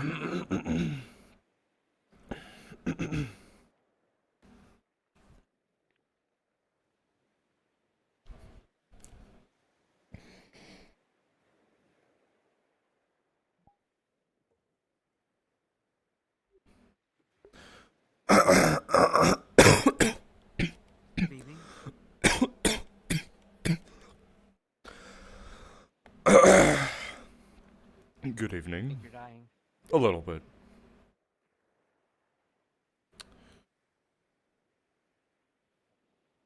Good evening. Good I evening. think you're dying. A little bit.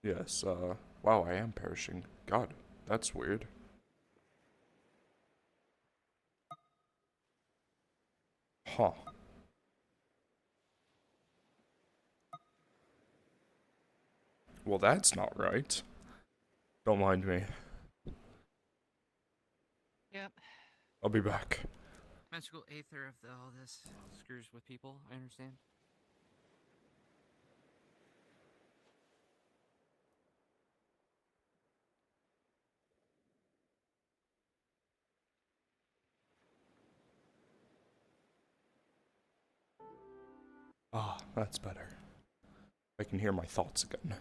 Yes, wow, I am perishing. God, that's weird. Huh. Well, that's not right. Don't mind me. Yep. I'll be back. Magical Aether of all this screws with people, I understand. Ah, that's better. I can hear my thoughts again.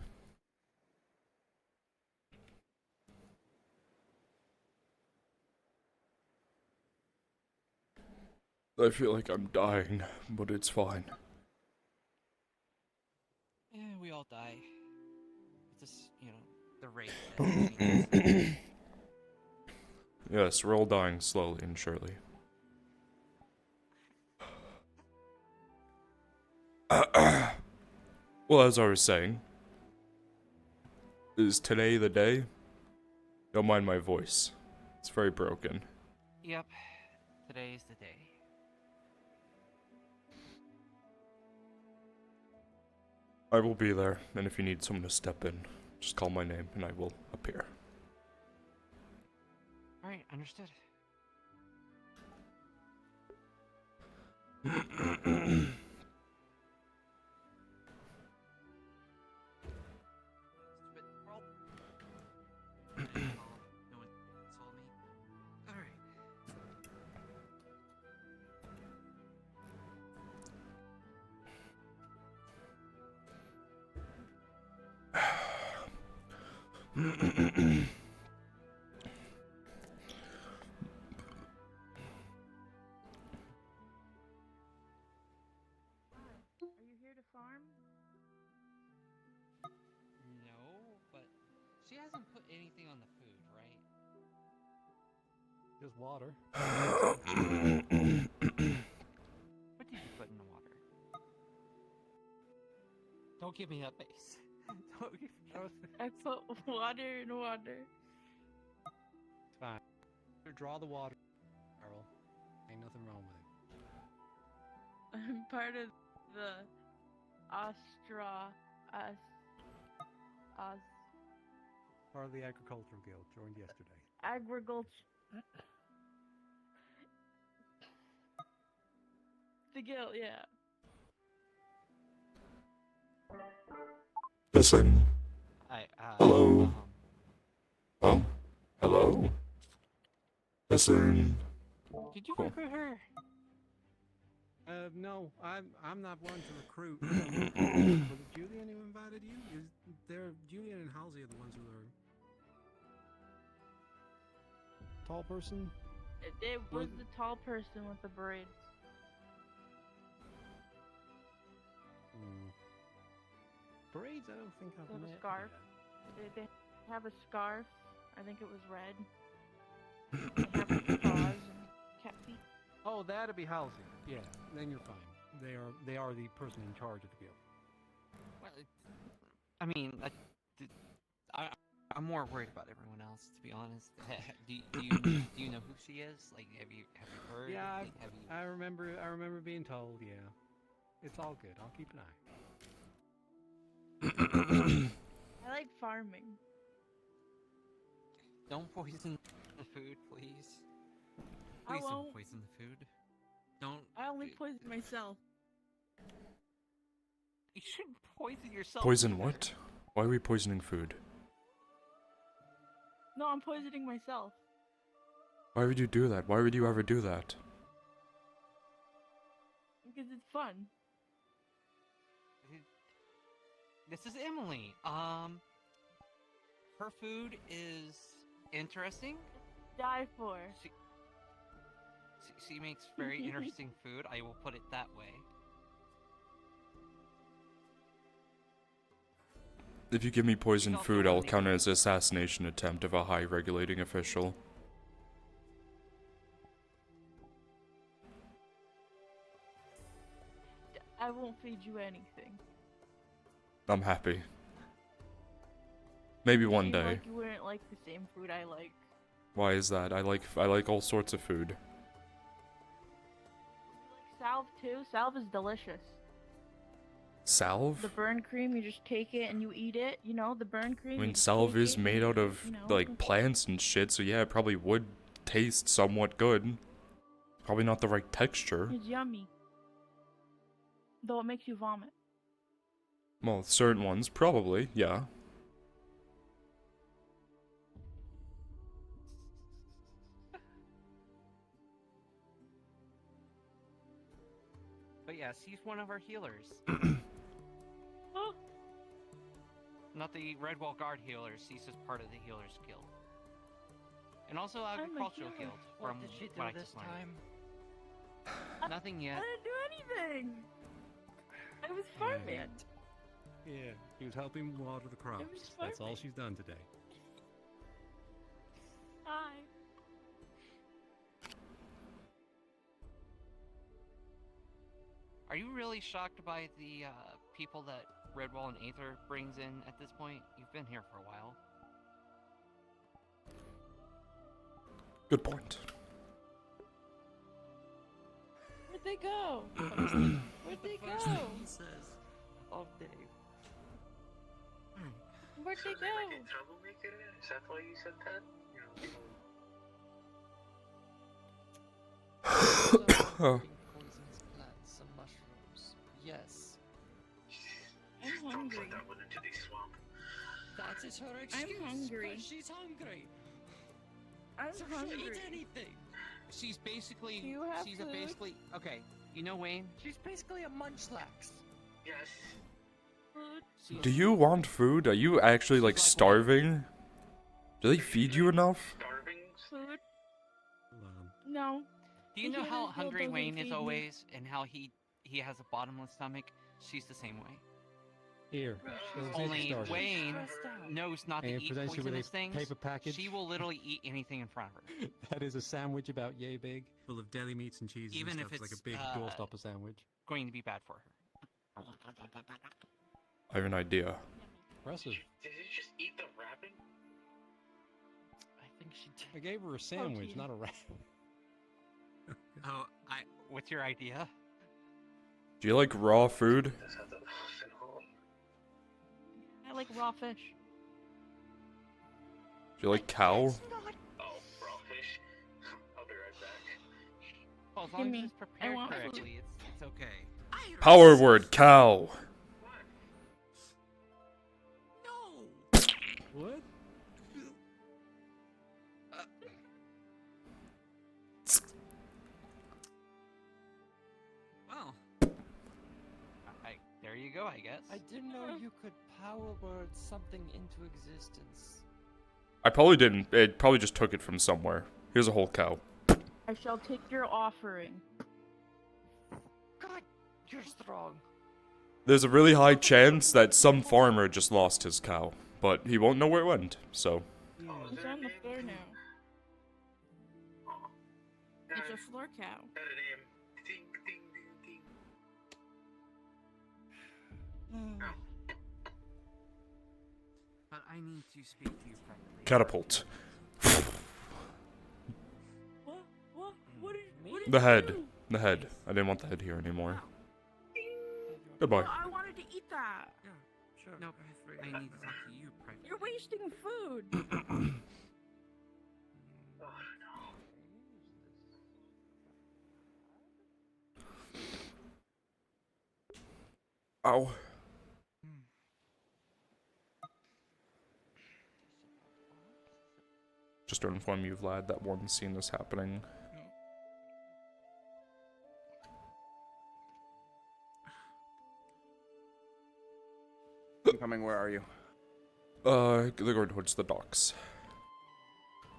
I feel like I'm dying, but it's fine. Yeah, we all die. It's just, the rate that changes. Yes, we're all dying slowly and surely. Well, as I was saying, is today the day? Don't mind my voice. It's very broken. Yep. Today's the day. I will be there, and if you need someone to step in, just call my name and I will appear. Alright, understood. Stupid world. No one saw me. Alright. Are you here to farm? No, but she hasn't put anything on the food, right? Just water. What did you put in the water? Don't give me that face. Don't give me that face. I put water in water. It's fine. Draw the water barrel. Ain't nothing wrong with it. I'm part of the Part of the agricultural guild. Joined yesterday. agriculture. The guild, yeah. Listen. Hello. Oh, hello. Listen. Did you Cool. recruit her? No, I'm not one to recruit. Was it Julian who invited you? Julian and Halsey are the ones who are tall person? It was the tall person with the braids. Braids? I don't think I've With a met scarf. yet. They have a scarf. I think it was red. They have claws and cat feet. Oh, that'd be Halsey. Yeah, then you're fine. They are the person in charge of the guild. Well, I mean, I'm more worried about everyone else, to be honest. Do you know who she is? Like, have you heard? Yeah, Like, have you? I remember being told. Yeah, it's all good. I'll keep an eye. I like farming. Don't poison the food, please. I Please don't won't. poison the food. Don't. I only poison myself. You shouldn't poison yourself. Poison either. what? Why are we poisoning food? No, I'm poisoning myself. Why would you do that? Why would you ever do that? Because it's fun. This is Emily. Her food is interesting. Die for. She makes very interesting food. I will put it that way. If you give me poisoned also food, I'll only- count it as an assassination attempt of a high regulating official. I won't feed you anything. I'm happy. Maybe one Seemed day. like you wouldn't like the same food I like. Why is that? I like all sorts of food. You like salve too? Salve is delicious. Salve? The burn cream, you just take it and you eat it. You know, the burn cream. I you mean, just salve take is it and made you out eat it, of, you know? like, plants and shit, so yeah, it probably would taste somewhat good. Probably not the right texture. It's yummy. Though it makes you vomit. Well, certain ones, probably, yeah. But yes, he's one of our healers. Oh, Not the Redwall Guard healers, he's just part of the Healers Guild. And also a Agricultural healer. Guild, What from did she do what I this just learned. time? Nothing I yet. didn't do anything. I was farming. Yeah, she was helping water the crops. was That's all farming. she's done today. Hi. Are you really shocked by the people that Redwall and Aether brings in at this point? You've been here for a while. Good point. Where'd they go? Where'd they First go? thing he says. Oh, Dave. Where'd they Was I like go? a troublemaker? Is that why you said that? Huh. Poisons plants and mushrooms. Yes. I'm Don't hungry. send that one into the swamp. That is her excuse. hungry. But she's hungry. I'm So she'll hungry. eat anything. She's basically, Do you have she's food? a basically, okay, you know Wayne? She's basically a munchlax. Yes. Food. She's, Do you want food? Are you actually, like, starving? Do they feed you enough? Starving? Food. Hold No. do you the know how Healers Guild hungry doesn't Wayne feed is me. always, and how he has a bottomless stomach? She's the same way. Here, Only Wayne Stressed out. knows not to and eat presents you with poisonous a things. paper package. She will literally eat anything in front of her. That is a sandwich about yay big. Full of deli meats and cheese Even and if stuff. It's like it's, a big Doorstopper sandwich. Going to be bad for her. I have an idea. Impressive. Did you just eat the wrapping? I think she did. I gave her a sandwich, Protein. not a wrap. Oh, what's your idea? Do you like raw food? That's how the send home. I like raw fish. Do you like cow? Oh, raw fish. I'll be right back. Well, as long as me. it's I prepared want food. correctly, it's okay. Power word, cow. No. What? Well, there you go, I guess. I didn't know you could power word something into existence. I probably didn't. It probably just took it from somewhere. Here's a whole cow. I shall take your offering. God, you're strong. There's a really high chance that some farmer just lost his cow, but he won't know where it went, so. Yeah. Oh, is It's there on a the name? floor now. Oh. It's Got a floor cow. a name. Ding, ding, ding, ding. But I need to speak to you privately. Catapult. What? What did The you head. do? The head. I didn't want the head here anymore. Goodbye. Oh, I wanted to eat that. Yeah, sure. No, I need to talk to you privately. You're wasting food. Oh, no. Ow. Just to inform you, Vlad, that one scene is happening. coming. Where are you? They're going towards the docks.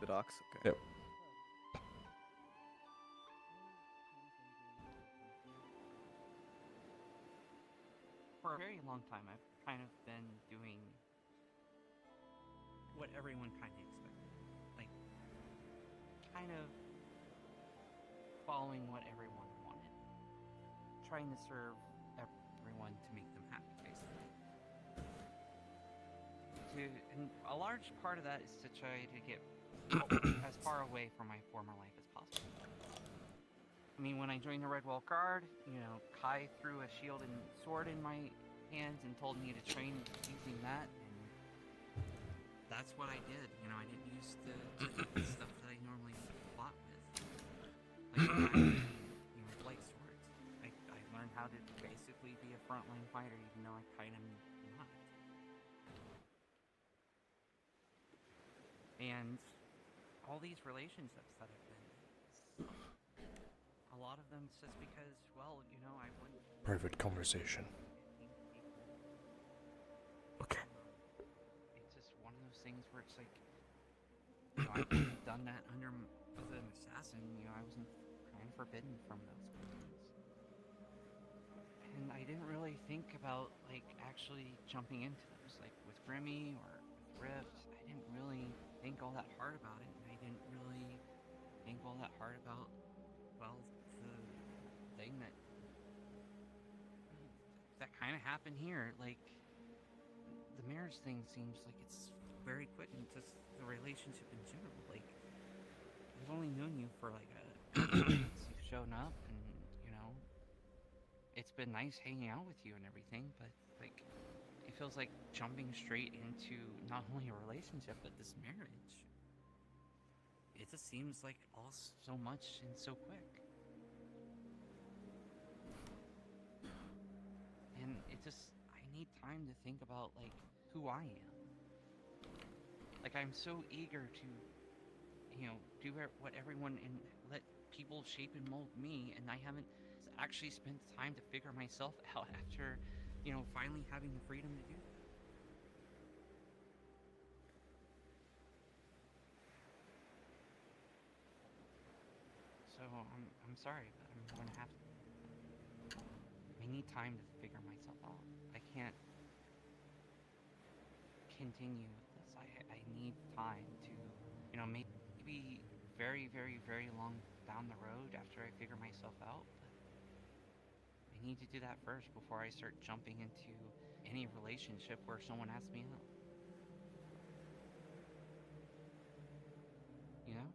The docks? Okay. Yep. For a very long time, I've kind of been doing what everyone kind of expected. Like, kind of following what everyone wanted. Trying to serve everyone to make them happy, basically. And a large part of that is to try to get as far away from my former life as possible. I mean, when I joined the Red Wall Guard, you know, Kai threw a shield and sword in my hands and told me to train using that, and that's what I did. You know, I didn't use the stuff that I normally fought with. Like, you know, light swords. I learned how to basically be a frontline fighter, even though I kind of not. And all these relationships that I've been in, a lot of them it's just because, well, you know, I wouldn't. Private conversation. Okay. It's just one of those things where it's like, you know, I could have done that as an assassin. You know, I wasn't kind of forbidden from those things. And I didn't really think about, like, actually jumping into those. Like, with Grimmy or with Rift, I didn't really think all that hard about it. And I didn't really think all that hard about, well, the thing that kind of happened here. Like, the marriage thing seems like it's very quick, and just the relationship in general. Like, I've only known you for like since you've shown up, and you know, it's been nice hanging out with you and everything, but like, it feels like jumping straight into not only a relationship but this marriage. It just seems like all so much and so quick. And it just, I need time to think about, like, who I am. Like, I'm so eager to, you know, do what everyone and let people shape and mold me, and I haven't actually spent time to figure myself out after, you know, finally having the freedom to do that. So, I'm sorry, but I'm going to have to. I need time to figure myself out. I can't continue with this. I need time to, you know, maybe very, very, very long down the road after I figure myself out, but I need to do that first before I start jumping into any relationship where someone asks me out. You know?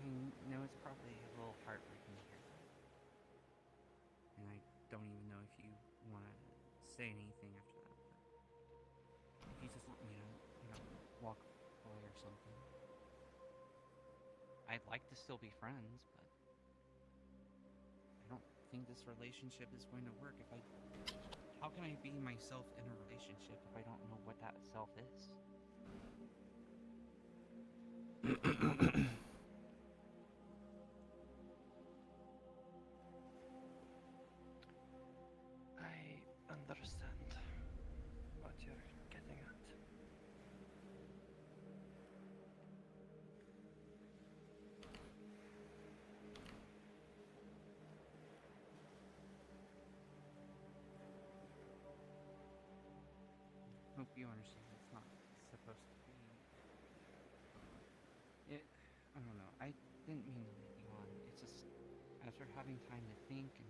I know it's probably a little heartbreaking to hear that. And I don't even know if you want to say anything after that. But if you just want me to, you know, walk away or something. I'd like to still be friends, but I don't think this relationship is going to work if I... How can I be myself in a relationship if I don't know what that self is? I understand what you're getting at. Hope you understand it's not supposed to be. I don't know. I didn't mean to lead you on. It's just after having time to think and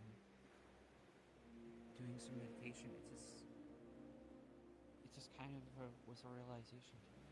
doing some meditation, it just kind of was a realization to me.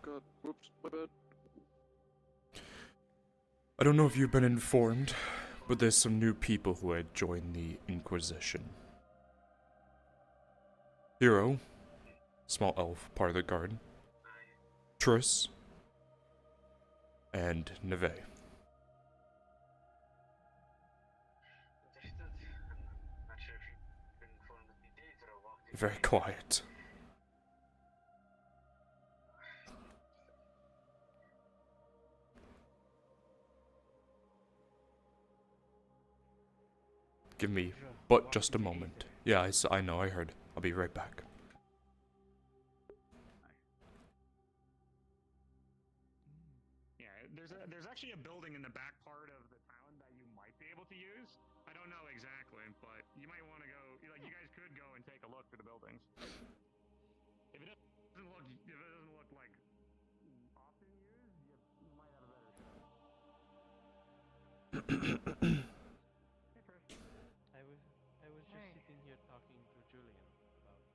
God, whoops, my bad. I don't know if you've been informed, but there's some new people who had joined the Inquisition. Hero, small elf, part of the guard. Triss, and Neve. Understood. I'm not sure if you've been informed that the Aether walked in. Very quiet. Give me but just a moment. Yeah, I know, I heard. I'll be right back. Yeah, there's actually a building in the back part of the town that you might be able to use. I don't know exactly, but you might want to go. Like, you guys could go and take a look through the buildings. If it doesn't look like often used, you might have a better shot. Hey, Trish. I was just sitting here talking to Julian about life.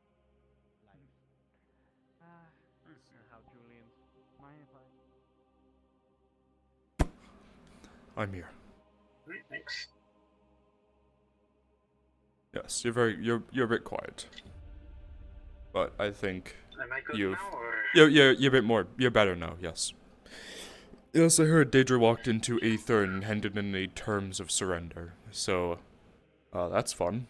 And how Julian's Mind if I? I'm here. Right, thanks. Yes, you're a bit quiet. But I think Am I good you've now, or? you're a bit more. You're better now. Yes. Yes, I heard Daedra walked into Aether and handed in the terms of surrender. So, that's fun.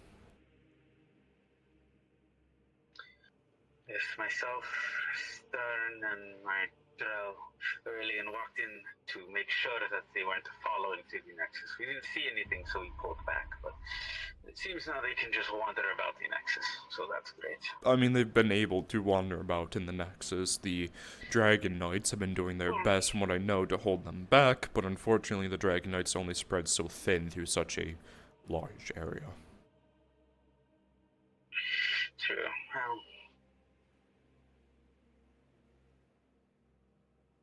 If myself, Stern, and my Drell early and walked in to make sure that they weren't following through the Nexus. We didn't see anything, so we pulled back, but it seems now they can just wander about the Nexus, so that's great. I mean, they've been able to wander about in the Nexus. The Dragon Knights have been doing their best, from what I know, to hold them back, but unfortunately the Dragon Knights only spread so thin through such a large area. True. Well,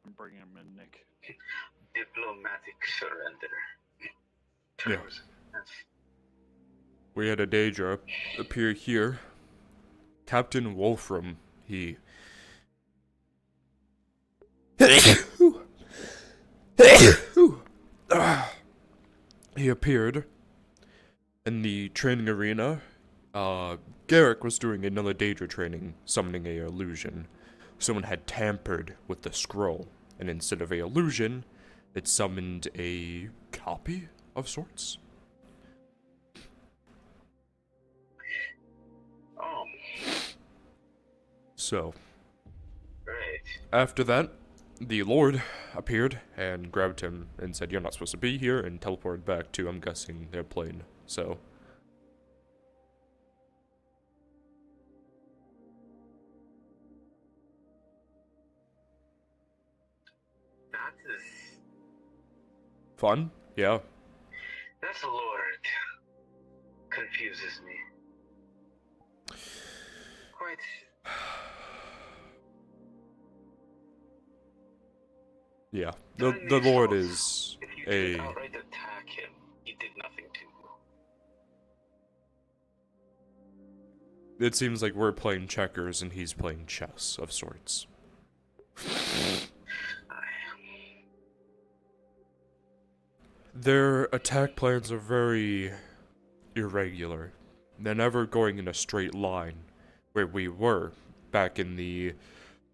I'm bringing him in, Nick. diplomatic surrender. Yeah. Yes. We had a Daedra appear here. Captain Wolfram, he appeared in the training arena. Garrick was doing another Daedra training, summoning a illusion. Someone had tampered with the scroll, and instead of a illusion, it summoned a copy of sorts. Oh, So, great. after that, the Lord appeared and grabbed him and said, "You're not supposed to be here," and teleported back to, I'm guessing, their plane. So, That is... fun? Yeah. This Lord confuses me. Quite... Yeah. During The these Lord assaults, is if you a... didn't outright attack him, he did nothing to you. It seems like we're playing checkers and he's playing chess of sorts. Their attack plans are very irregular. They're never going in a straight line. Where we were, back in the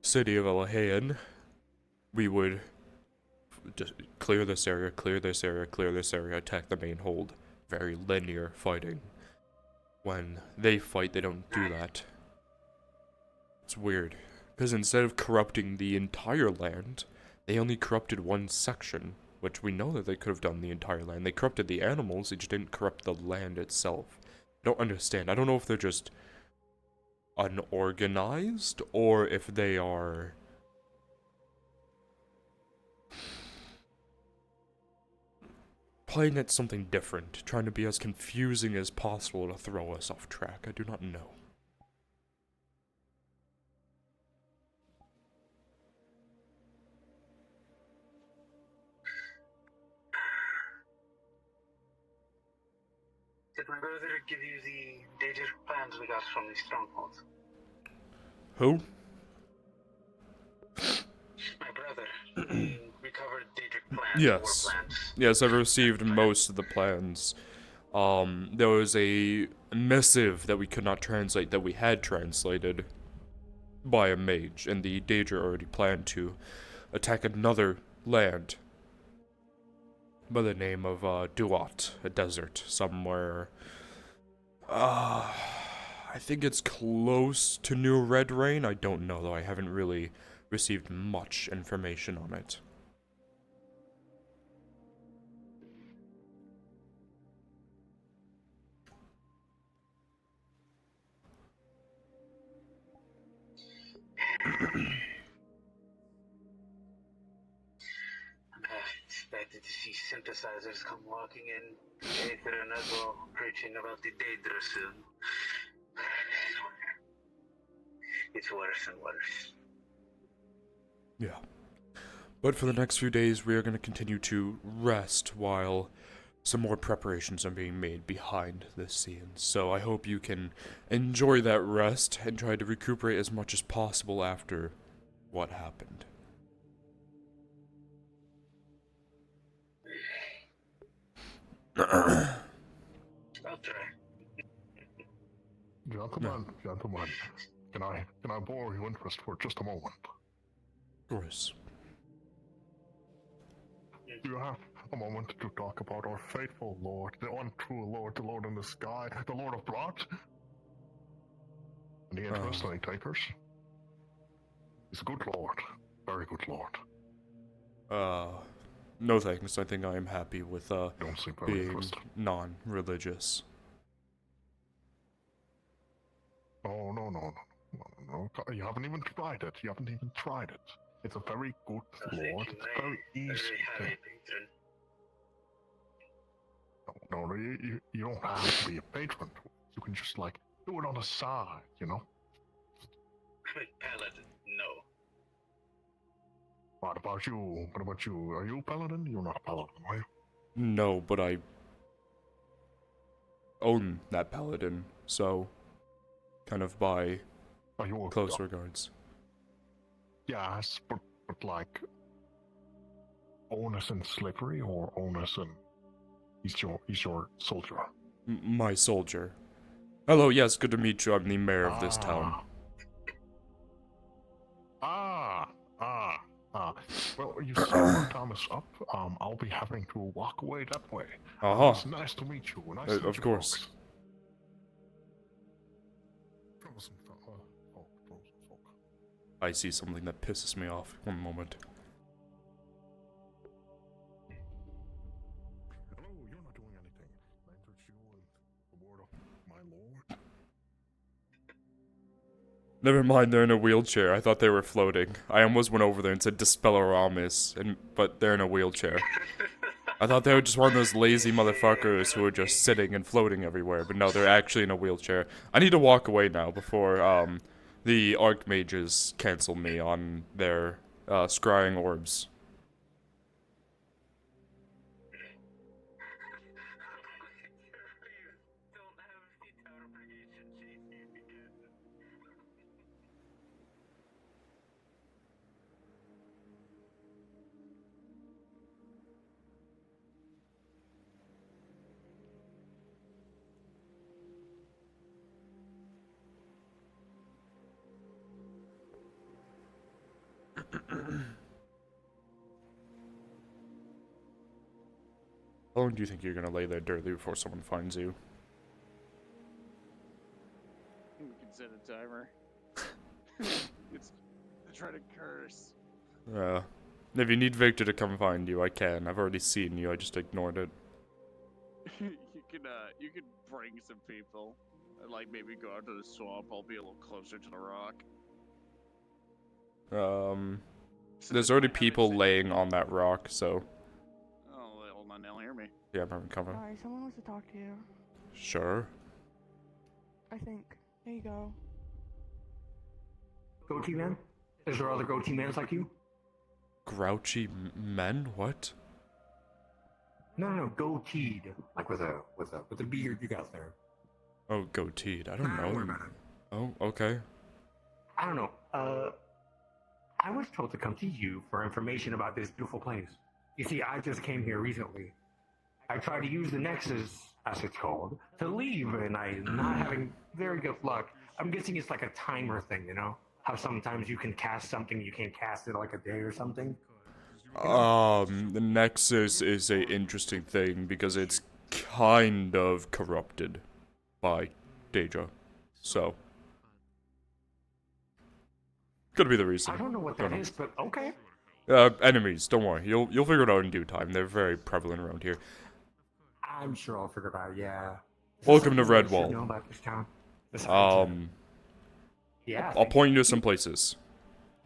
city of Elahean, we would just clear this area, clear this area, clear this area, attack the main hold. Very linear fighting. When they fight, they don't do that. It's weird. Because instead of corrupting the entire land, they only corrupted one section. Which we know that they could have done the entire land. They corrupted the animals, they just didn't corrupt the land itself. I don't understand. I don't know if they're just unorganized, or if they are... playing at something different, trying to be as confusing as possible to throw us off track. I do not know. Did my brother give you the Daedric plans we got from the strongholds? Who? My brother. He recovered Daedric plans, war Yes. plans. Yes, I've received most of the plans. There was a missive that we could not translate that we had translated by a mage, and the Daedra already planned to attack another land by the name of Duat, a desert somewhere. I think it's close to New Red Rain. I don't know though. I haven't really received much information on it. Expected to see synthesizers come walking in, Aether and Edwell preaching about the Daedra soon. It's worse and worse. Yeah. But for the next few days, we are going to continue to rest while some more preparations are being made behind the scenes. So I hope you can enjoy that rest and try to recuperate as much as possible after what happened. I'll try. Gentlemen, can I borrow your interest for just a moment? Of course. Do you have a moment to talk about our faithful Lord, the one true Lord, the Lord in the sky, the Lord of blood? Any interest, any takers? He's a good Lord, very good Lord. No thanks. I think I am happy with, Don't seem very being interested. non-religious. Oh, no. You haven't even tried it. It's a very good Lord. It's a very easy thing. No, you don't have to be a patron. You can just, like, do it on the side, you know? I'm a paladin, no. What about you? Are you a paladin? You're not a paladin, are you? No, but I own that paladin, so kind of by close regards. Yes, but like, onus in slavery or onus in he's your soldier. My soldier. Hello, yes, good to meet you. I'm the mayor of this town. Well, you see, our time is up. I'll be having to walk away that way. It's nice to meet you. Nice to meet of you, course. folks. I see something that pisses me off. One moment. Hello, you're not doing anything. I entered you in the word of my lord. Never mind, they're in a wheelchair. I thought they were floating. I almost went over there and said Dispel Aramis, but they're in a wheelchair. I thought they were just one of those lazy motherfuckers who are just sitting and floating everywhere, but no, they're actually in a wheelchair. I need to walk away now before, the Archmages cancel me on their, scrying orbs. How long do you think you're gonna lay there dirty before someone finds you? We can set a timer. It's to try to curse. If you need Victor to come find you, I can. I've already seen you, I just ignored it. You could bring some people. And, like, maybe go out to the swamp. I'll be a little closer to the rock. There's already people laying on that rock, so... Oh, hold on, they'll hear me. Yeah, I'm coming. Sorry, someone wants to talk to you. Sure. I think. There you go. Goatee man? Is there other goatee mans like you? Grouchy men? What? No, goateed. Like with a beard you got there. Oh, goateed. I don't Nah, don't worry know. about it. Oh, okay. I don't know. I was told to come to you for information about this beautiful place. You see, I just came here recently. I tried to use the Nexus, as it's called, to leave, and I'm not having very good luck. I'm guessing it's like a timer thing, you know? How sometimes you can cast something, you can't cast it like a day or something? The Nexus is a interesting thing because it's kind of corrupted by Daedra. So. Could be the reason. I don't know what that is, but okay. Enemies, don't worry. You'll figure it out in due time. They're very prevalent around here. I'm sure I'll figure it out, yeah. Welcome to Something I should Redwall. know about this town. Besides, yeah, I'll point you to some places.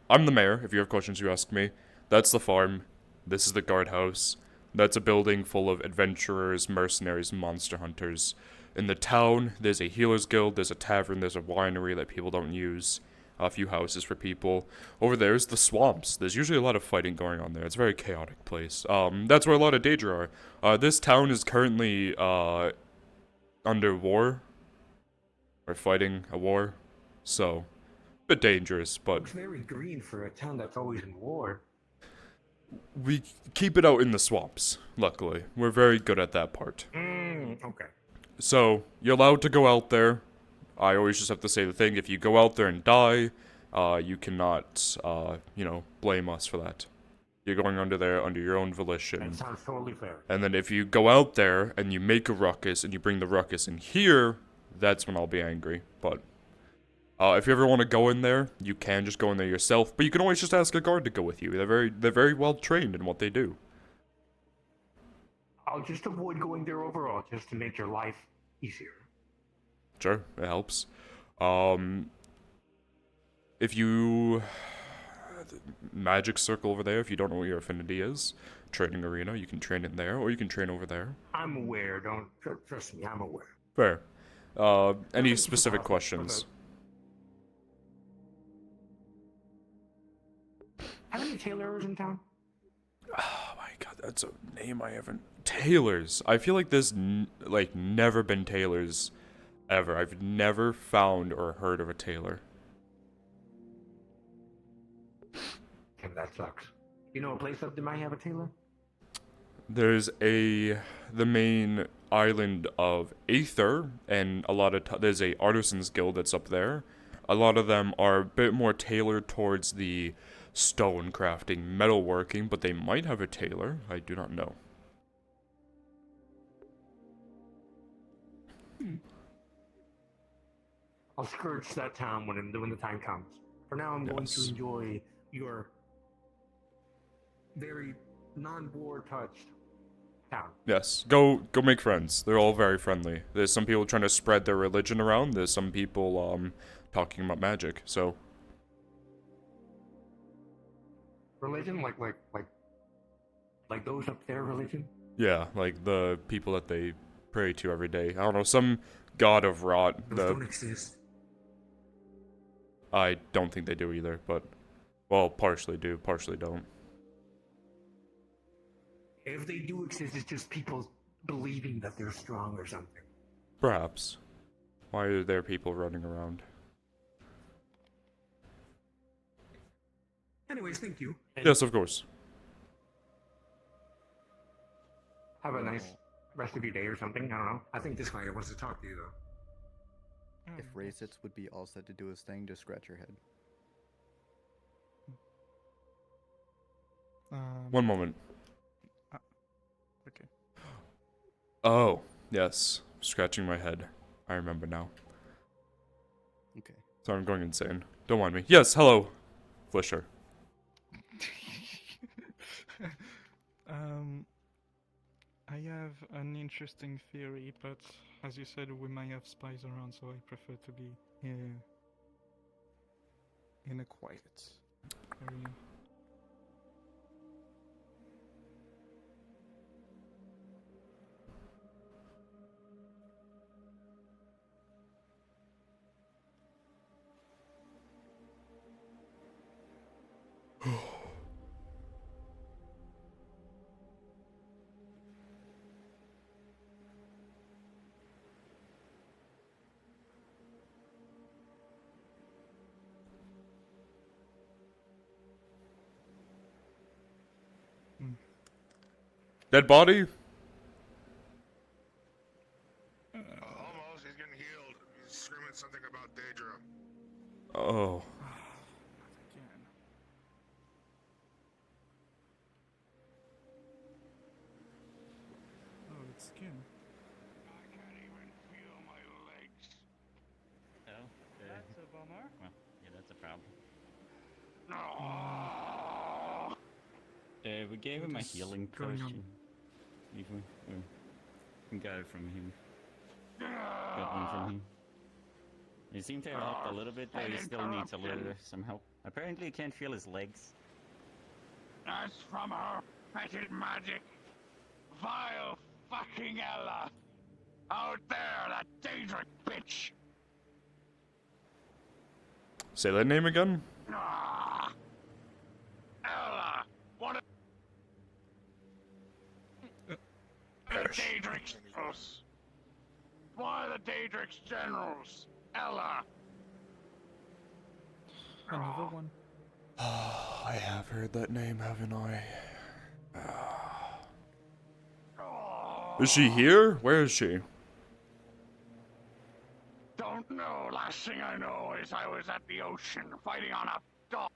I'm the mayor. If you have questions, you ask me. That's the farm. This is the guardhouse. That's a building full of adventurers, mercenaries, and monster hunters. In the town, there's a healer's guild, there's a tavern, there's a winery that people don't use. A few houses for people. Over there's the swamps. There's usually a lot of fighting going on there. It's a very chaotic place. That's where a lot of Daedra are. This town is currently, under war. Or fighting a war. So, a bit dangerous, but... Looks very green for a town that's always in war. We keep it out in the swamps, luckily. We're very good at that part. Okay. So, you're allowed to go out there. I always just have to say the thing, if you go out there and die, you cannot, blame us for that. You're going under there under your own volition. That sounds totally fair. And then if you go out there and you make a ruckus and you bring the ruckus in here, that's when I'll be angry. But, if you ever want to go in there, you can just go in there yourself. But you can always just ask a guard to go with you. They're very well trained in what they do. I'll just avoid going there overall, just to make your life easier. Sure, it helps. If you... Magic circle over there, if you don't know what your affinity is. Training arena, you can train in there, or you can train over there. I'm aware, don't... Trust me, I'm aware. Fair. Any specific questions? Have any tailors in town? Oh my god, that's a name I haven't... Tailors. I feel like there's, never been tailors ever. I've never found or heard of a tailor. Okay, that sucks. You know a place up there might have a tailor? There's the main island of Aether, and there's a artisans guild that's up there. A lot of them are a bit more tailored towards the stone crafting, metalworking, but they might have a tailor. I do not know. I'll scourge that town when the time comes. For now, I'm going to enjoy your very non-war touched town. Yes, go make friends. They're all very friendly. There's some people trying to spread their religion around. There's some people talking about magic. So religion, like those up there, religion. yeah, like the people that they pray to every day. I don't know, some god of rot. Those don't exist. I don't think they do either, but well, partially do, partially don't. If they do exist, it's just people believing that they're strong or something. Perhaps. Why are there people running around? Anyways, thank you. Yes, of course. Have a nice rest of your day or something. I don't know. I think this guy wants to talk to you, though. If Racits would be all set to do his thing, just scratch your head. One moment. Okay. Oh, yes. Scratching my head. I remember now. Okay. Sorry, I'm going insane. Don't mind me. Yes, hello, Flisher. I have an interesting theory, but as you said, we might have spies around, so I prefer to be in a quiet area. Dead body? Almost. He's getting healed. He's screaming something about Daedra. Oh. Again. Oh, it's skin. I can't even feel my legs. Oh, That's a bummer. Well, yeah, that's a problem. No. We gave him a What is healing going potion. on? Even we got it from him. Got one from him. He seemed to have helped a little bit, though he still needs a little some help. Apparently, he can't feel his legs. That's from her fetid magic. Vile fucking Ella. Out there, that Daedric bitch. Say that name again? Ah. Ella. What a... The Daedric's generals. Why the Daedric's generals? Ella. Another one. I have heard that name, haven't I? Is she here? Where is she? Don't know. Last thing I know is I was at the ocean fighting on a dock,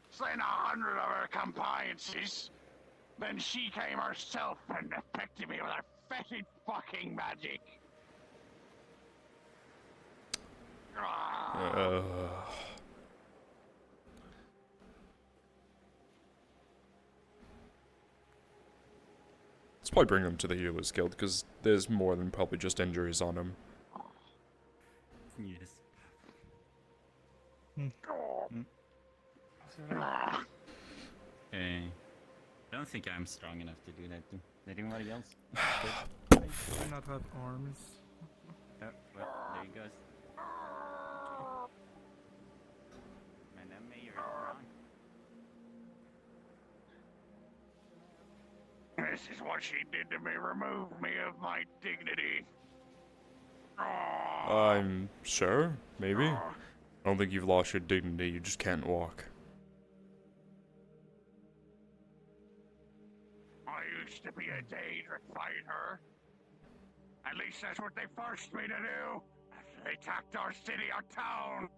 slaying 100 of her compliances. Then she came herself and affected me with her fetid fucking magic. Let's probably bring him to the Healers Guild, because there's more than probably just injuries on him. Yes. I don't think I'm strong enough to do that. Is anybody else? I do not have arms. Oh, well, there he goes. Madame, you're wrong. This is what she did to me. Remove me of my dignity. I'm sure, maybe. I don't think you've lost your dignity, you just can't walk. I used to be a Daedric fighter. At least that's what they forced me to do. After they attacked our city, our town.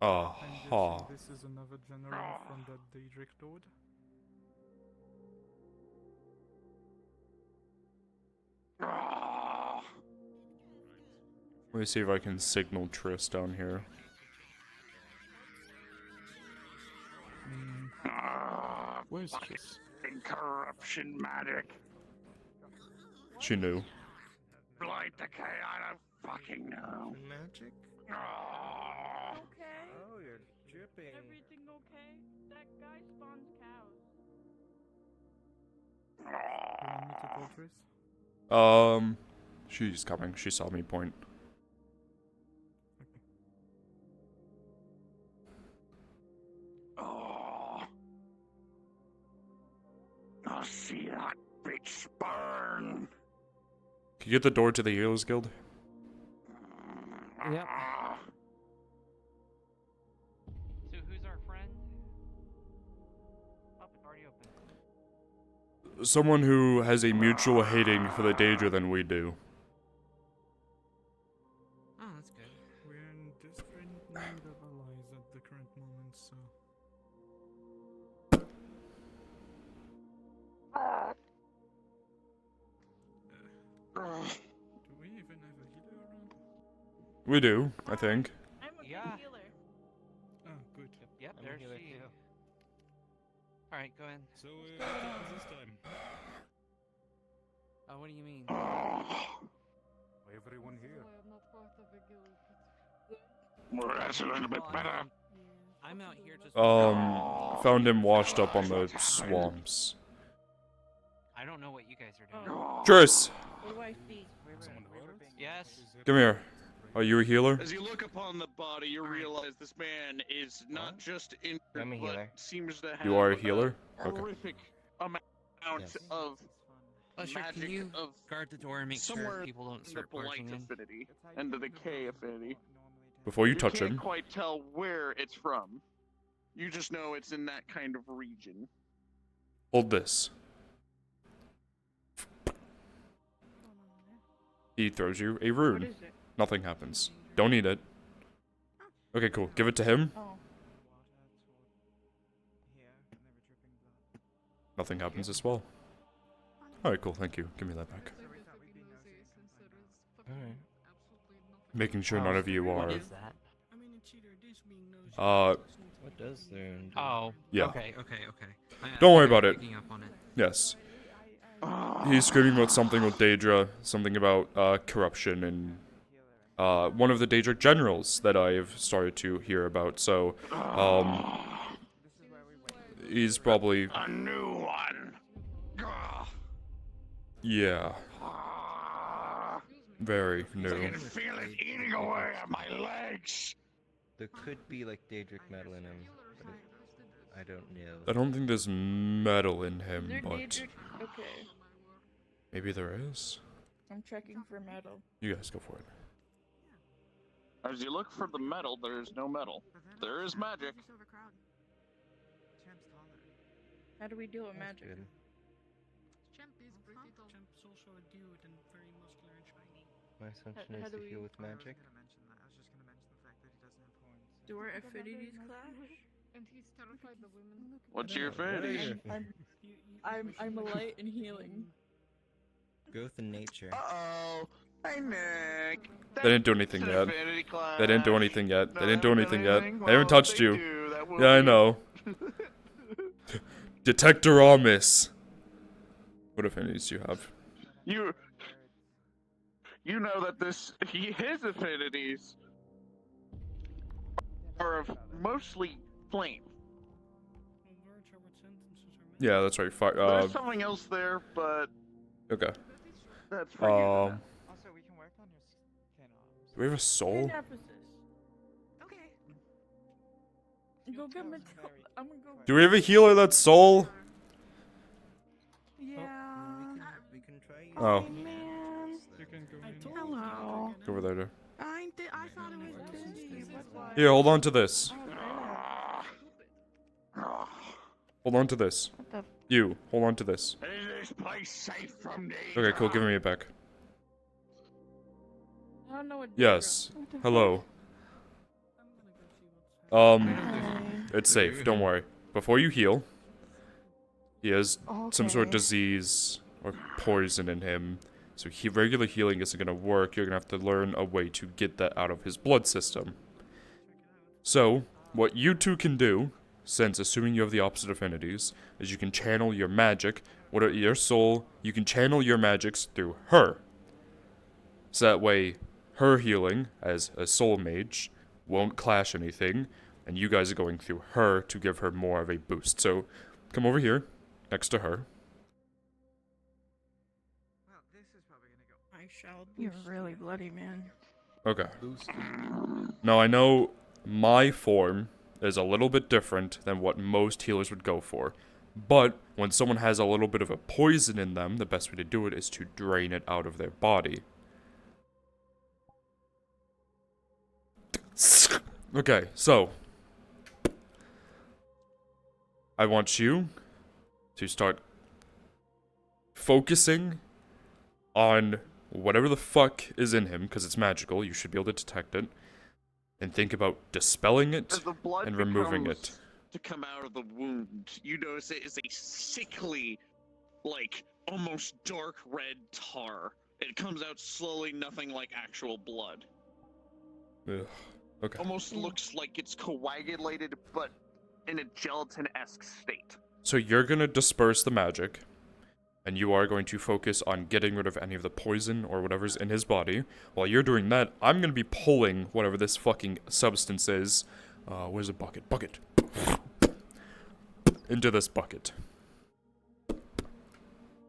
Oh, I'm ha. guessing this is another general from that Daedric Lord. Let me see if I can signal Triss down here. Where's Triss? Corruption magic. She knew. Blight decay, I don't fucking know. Magic? Okay? Oh, you're dripping. Everything okay? That guy spawns cows. You want me to call Triss? She's coming. She saw me point. I'll see that bitch burn. Can you get the door to the Healers Guild? Yep. So who's our friend? Oh, it's already open. Someone who has a mutual hating for the Daedra than we do. Oh, that's good. We're in desperate need of allies at the current moment, so... Do we even have a healer around? We do, I think. I'm a Yeah. good healer. Oh, good. Yep, I'm a there's healer she. too. Alright, go in. So, what happens this time? Oh, what do you mean? Everyone here. Well, that's a little bit better. I'm out here just... Found him washed up on the swamps. I don't know what you guys are doing. Triss! What do I see? Yes? Come here. Are you a healer? As you look upon the body, you realize this man is not just injured, I'm a healer. but seems to have You are a healer? a Okay. horrific amount Yes. of Usher, magic can you of guard the door and make sure somewhere people don't in the start blight barging in? affinity and the decay affinity. Before you touch can't him. quite tell where it's from. You just know it's in that kind of region. Hold this. He throws you a rune. is it? Nothing happens. Don't need it. Okay, cool. Give it to him. Oh. Nothing happens as well. Alright, cool. Thank you. Give me that back. Alright. Making sure none of you What are. is that? What does there? Oh. Yeah. Okay. Don't worry about it. Picking up on it. Yes. He's screaming about something with Daedra, something about corruption and one of the Daedric generals that I've started to hear about. So, he's probably A new one. yeah, very I new. can feel it eating away at my legs. There could be like Daedric metal in him, but I don't know. I don't think there's metal in him, Is there but Daedric? Okay. maybe there is. I'm checking for metal. You guys go for it. As you look for the metal, there is no metal. There is magic. How do we deal with magic? Champ's also a dude and very muscular and shiny. My assumption How is do to we- heal with magic. Do our affinities clash? And he's terrified the women. What's your affinity? I'm a light and healing. Growth in nature. Uh-oh. Hey, Nick. They didn't do anything That's yet. an affinity clash. They didn't do anything yet. No, They didn't do anything yet. anything? They haven't Well, touched they you. do. That will Yeah, I be- know. Detector Omis. What affinities do you have? You know that his affinities are of mostly flame. Yeah, that's right. There's something else there, but Okay. that's for you. Also, we can work on your do we have a soul? Okay. Go get my. I'm gonna go. Do we have a healer that's soul? Yeah. We can try. Oh. Man. You can go in. Hello. Go over there. I thought it was busy. Here, hold on to this. Hold on to this. You, hold on to this. Is this place safe from danger? Okay, cool. Give me it back. I don't know what. Yes. Hello. It's safe. Don't worry. Before you heal, he has some sort of disease or poison in him. So regular healing isn't gonna work. You're gonna have to learn a way to get that out of his blood system. So, what you two can do, since assuming you have the opposite affinities, is you can channel your magic. Your soul, you can channel your magics through her. So that way, her healing as a soul mage won't clash anything, and you guys are going through her to give her more of a boost. So, come over here, next to her. I shall. You're really bloody, man. Okay. Now I know my form is a little bit different than what most healers would go for. But when someone has a little bit of a poison in them, the best way to do it is to drain it out of their body. Okay, so I want you to start focusing on whatever the fuck is in him, because it's magical, you should be able to detect it, and think about dispelling it As the blood and removing becomes it. to come out of the wound, you notice it is a sickly, like, almost dark red tar. It comes out slowly, nothing like actual blood. Ugh. Okay. Almost looks like it's coagulated, but in a gelatin-esque state. So you're gonna disperse the magic, and you are going to focus on getting rid of any of the poison or whatever's in his body. While you're doing that, I'm gonna be pulling whatever this fucking substance is. Where's the bucket? Bucket. Into this bucket.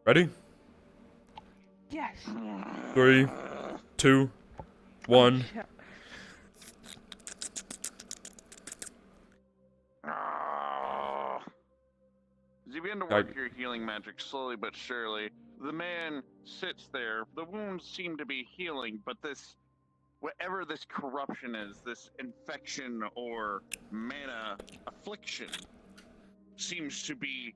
Ready? Yes. 3, 2, 1. As you begin to work your healing magic slowly but surely, the man sits there. The wounds seem to be healing, but whatever this corruption is, this infection or mana affliction, seems to be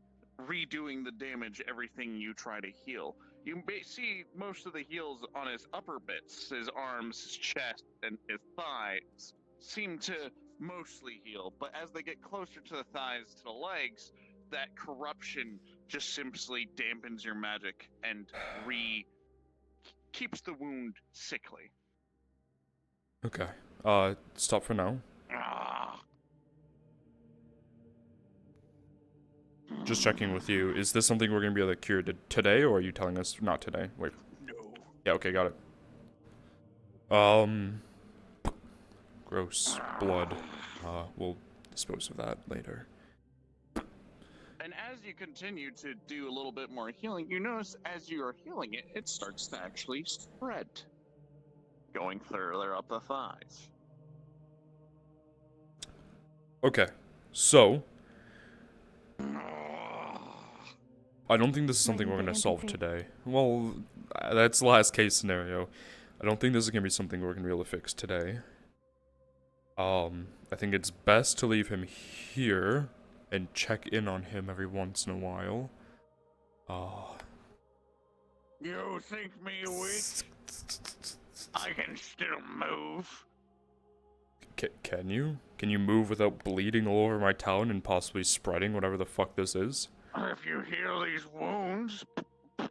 redoing the damage everything you try to heal. You see most of the heals on his upper bits, his arms, his chest, and his thighs seem to mostly heal, but as they get closer to the thighs, to the legs, that corruption just simply dampens your magic and keeps the wound sickly. Okay. Stop for now. Just checking with you. Is this something we're gonna be able to cure today, or are you telling us not today? Wait. No. Yeah, okay, got it. Gross. Blood. We'll dispose of that later. And as you continue to do a little bit more healing, you notice as you are healing it, it starts to actually spread. Going further up the thighs. Okay. So, I don't think this is something we're gonna solve today. Well, that's the last case scenario. I don't think this is gonna be something we're gonna be able to fix today. I think it's best to leave him here and check in on him every once in a while. You think me weak? I can still move. Can you? Can you move without bleeding all over my town and possibly spreading whatever the fuck this is? If you heal these wounds, they're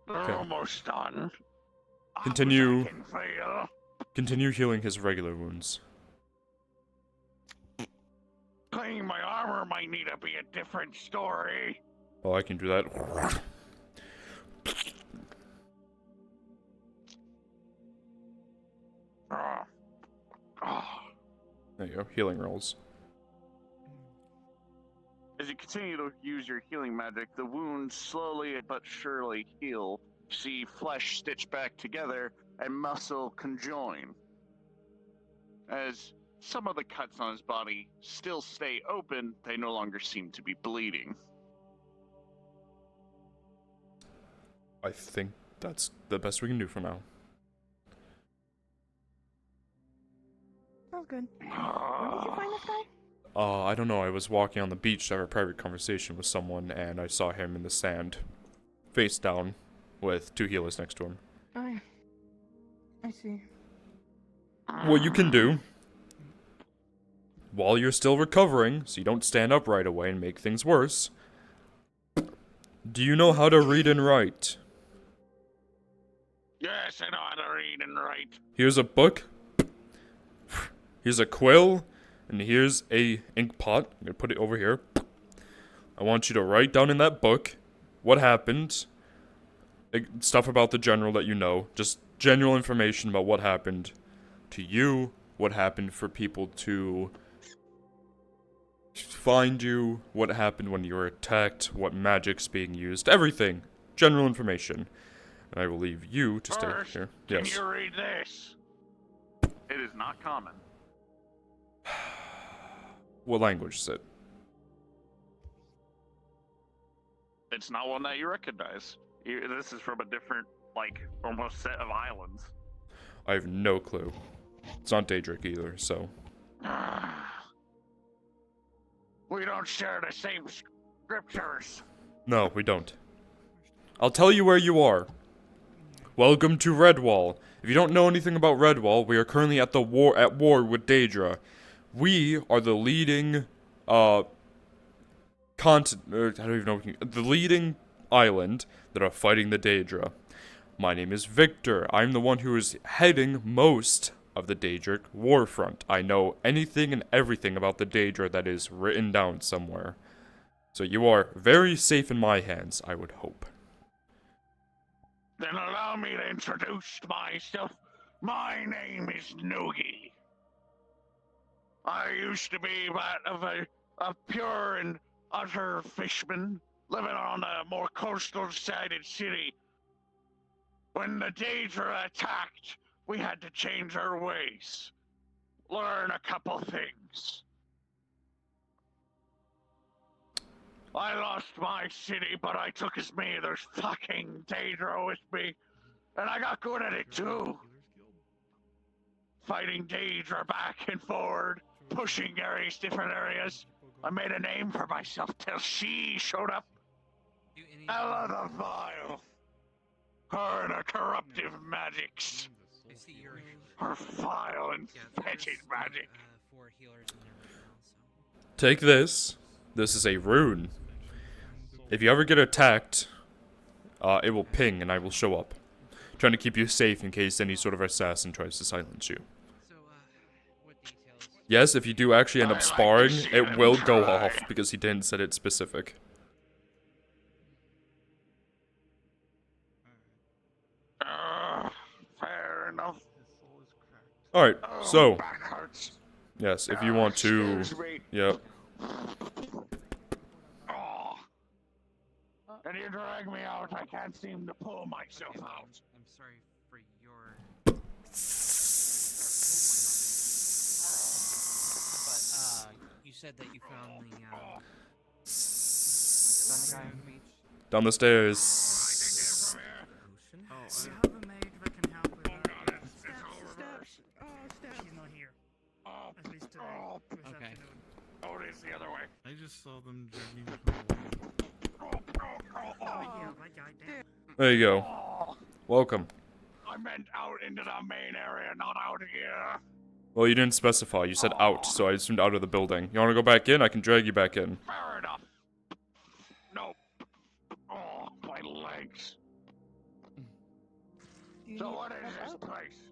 Okay. almost done. Continue. I can feel. Continue healing his regular wounds. Cleaning my armor might need to be a different story. Oh, I can do that. There you go. Healing rolls. As you continue to use your healing magic, the wounds slowly but surely heal. You see flesh stitch back together and muscle conjoin. As some of the cuts on his body still stay open, they no longer seem to be bleeding. I think that's the best we can do for now. Sounds good. Where did you find this guy? I don't know. I was walking on the beach to have a private conversation with someone, and I saw him in the sand, face down, with 2 healers next to him. I see. What you can do, while you're still recovering, so you don't stand up right away and make things worse, do you know how to read and write? Yes, I know how to read and write. Here's a book, here's a quill, and here's a ink pot. I'm gonna put it over here. I want you to write down in that book what happened, stuff about the general that you know, just general information about what happened to you, what happened for people to find you, what happened when you were attacked, what magic's being used, everything. General information. And I will leave you to stay First, here. can Yes. you read this? It is not common. What language is it? It's not one that you recognize. This is from a different, almost set of islands. I have no clue. It's not Daedric either, so. We don't share the same scriptures. No, we don't. I'll tell you where you are. Welcome to Redwall. If you don't know anything about Redwall, we are currently at war with Daedra. We are the leading, I don't even know the leading island that are fighting the Daedra. My name is Victor. I'm the one who is heading most of the Daedric warfront. I know anything and everything about the Daedra that is written down somewhere. So you are very safe in my hands, I would hope. Then allow me to introduce myself. My name is Noogie. I used to be that of a pure and utter fishman, living on a more coastal-sided city. When the Daedra attacked, we had to change our ways. Learn a couple things. I lost my city, but I took as many of those fucking Daedra with me. And I got good at it too. Fighting Daedra back and forward, pushing different areas. I made a name for myself till she showed up. Ella the Vile. Her and her corruptive magics. Her vile and fetid magic. Take this. This is a rune. If you ever get attacked, it will ping and I will show up. Trying to keep you safe in case any sort of assassin tries to silence you. Yes, if you do actually end up sparring, it will go off because he didn't set it specific. Fair enough. Alright, so. Back hurts. Yes, if you want to. Yep. And you drag me out, I can't seem to pull myself out. I'm sorry for your... But, you said that you found the guy on the beach? Down the stairs. Oh, I have a maid that can help with that. Steps. Oh, steps. She's not here. At least today. This afternoon. Oh, it is the other way. I just saw them dragging her away. Oh, yeah, that guy down. There you go. Welcome. I meant out into the main area, not out here. Well, you didn't specify. You said out, so I assumed out of the building. You want to go back in? I can drag you back in. Fair enough. No. Oh, my legs. So what is this place?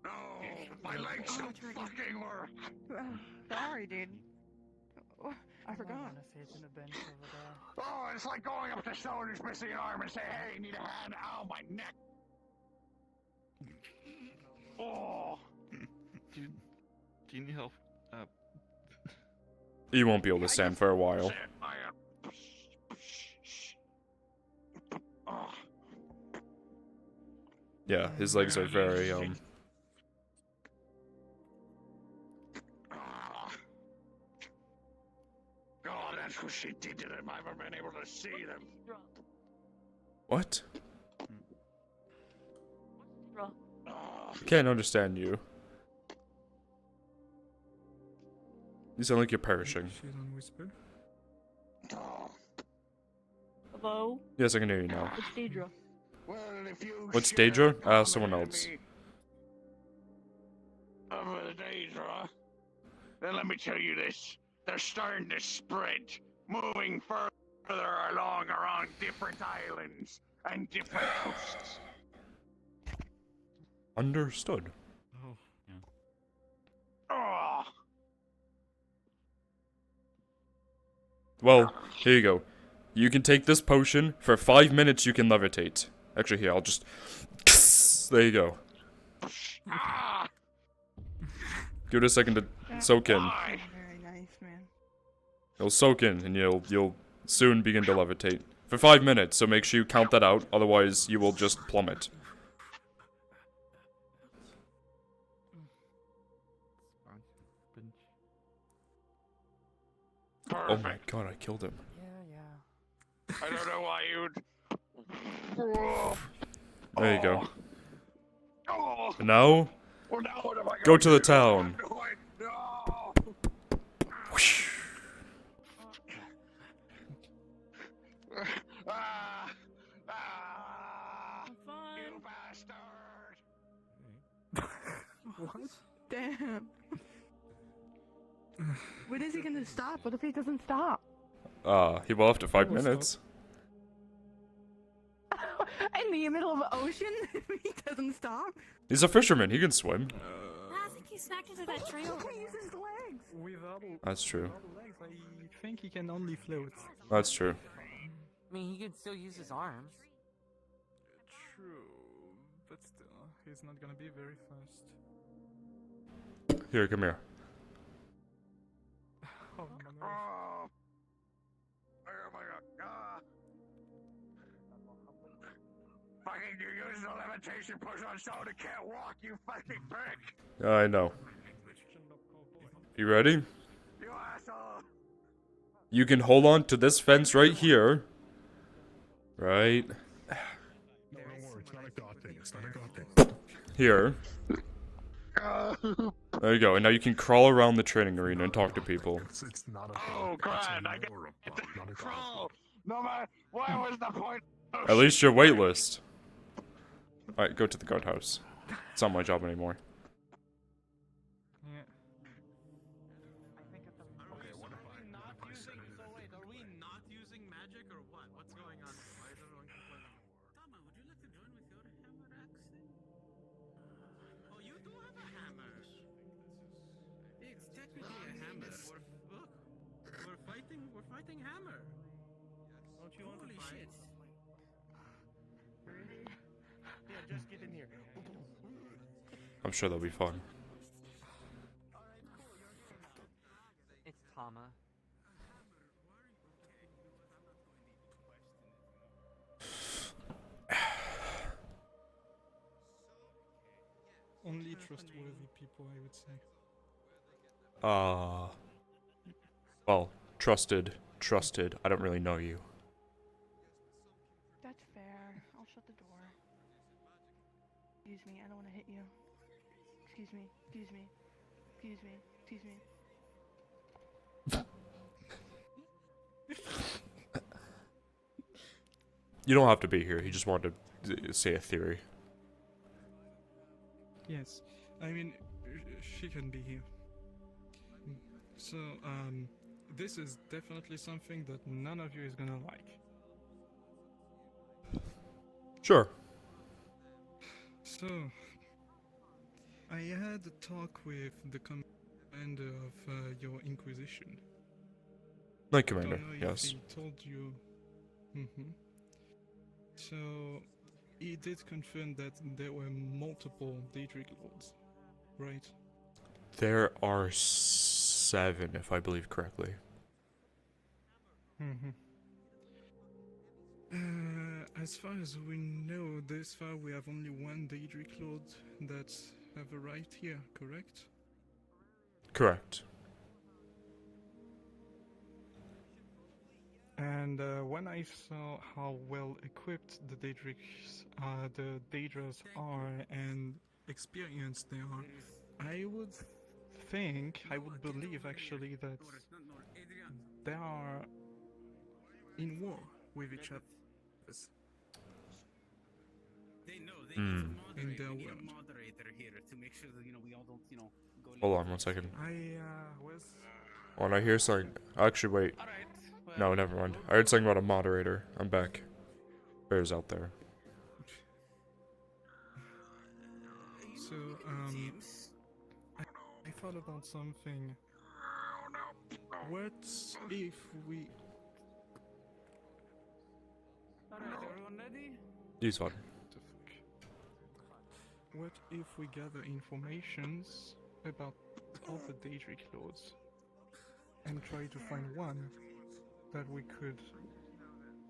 No, my legs don't fucking work. Sorry, dude. Oh, I forgot. Oh, it's like going up to someone who's missing an arm and say, hey, need a hand? Ow, my neck. Oh. Do you need help? You won't be able to stand for a while. Yeah, his legs are very, Oh, that's what she did to them. I've never been able to see them. What? Can't understand you. You sound like you're perishing. She's on whisper. Hello? Yes, I can hear you now. It's Deidre. Well, if you What's Daedra? Someone else. Daedra, then let me tell you this. They're starting to spread, moving further along around different islands and different coasts. Understood. Oh. Oh. Well, here you go. You can take this potion. For 5 minutes, you can levitate. Actually, here, I'll just... There you go. Give it a second to soak in. Very nice, man. It'll soak in, and you'll soon begin to levitate. For 5 minutes, so make sure you count that out, otherwise you will just plummet. Oh my god, I killed him. I don't know why you'd... There you go. Oh. And now, Well, now what am I go gonna to the do? town. No. Whoosh. You bastard! What? Damn. When is he gonna stop? What if he doesn't stop? He will after 5 minutes. In the middle of the ocean? He doesn't stop? He's a fisherman, he can swim. I think he smacked into that tree over He uses his legs. Without That's true. legs, I think he can only float. That's true. I mean, he can still use his arms. True, but still, he's not gonna be very fast. Here, come here. Oh, my God. Oh my god. Fucking you use the levitation push on someone who can't walk, you fucking prick! I know. You ready? You asshole! You can hold on to this fence right here. Right. No, don't worry, it's not a god thing. It's not a god thing. Here. There you go, and now you can crawl around the training arena and talk to people. It's not a Oh, God, I got to crawl. No matter, what was the point? Oh, At least your waitlist. Alright, go to the guardhouse. It's not my job anymore. Yeah. Okay, what if I not using? So wait, are we not using magic or what? What's going on here? Why is everyone complaining more? Tama, would you like to join with your hammer accent? Oh, you do have a hammer. It's technically a hammer. Look, we're fighting hammer. Don't you want to Holy fight? shit. Really? Yeah, just get in here. I'm sure that'll be fun. It's Tama. Only trustworthy people, I would say. Well, trusted. I don't really know you. That's fair. I'll shut the door. Excuse me, I don't want to hit you. Excuse me, excuse me, excuse me, excuse me. You don't have to be here. He just wanted to say a theory. Yes, I mean, she can be here. So, this is definitely something that none of you is gonna like. Sure. So, I had a talk with the commander of your Inquisition. Night Commander, Don't know if yes. he told you. So, he did confirm that there were multiple Daedric Lords, right? There are 7, if I believe correctly. As far as we know, this far we have only one Daedric Lord that have arrived here, correct? Correct. And when I saw how well equipped the Daedras are and experienced they are, I would believe actually that they are in war with each other. They know they Hmm. In their need a world. moderator here to make sure that we all don't go. Hold on 1 second. I was. When I hear something... Actually, wait. No, never mind. I heard something about a moderator. I'm back. Bear's out there. So, I thought about something. What if we... Alright, everyone ready? He's fine. What if we gather informations about all the Daedric Lords and try to find one that we could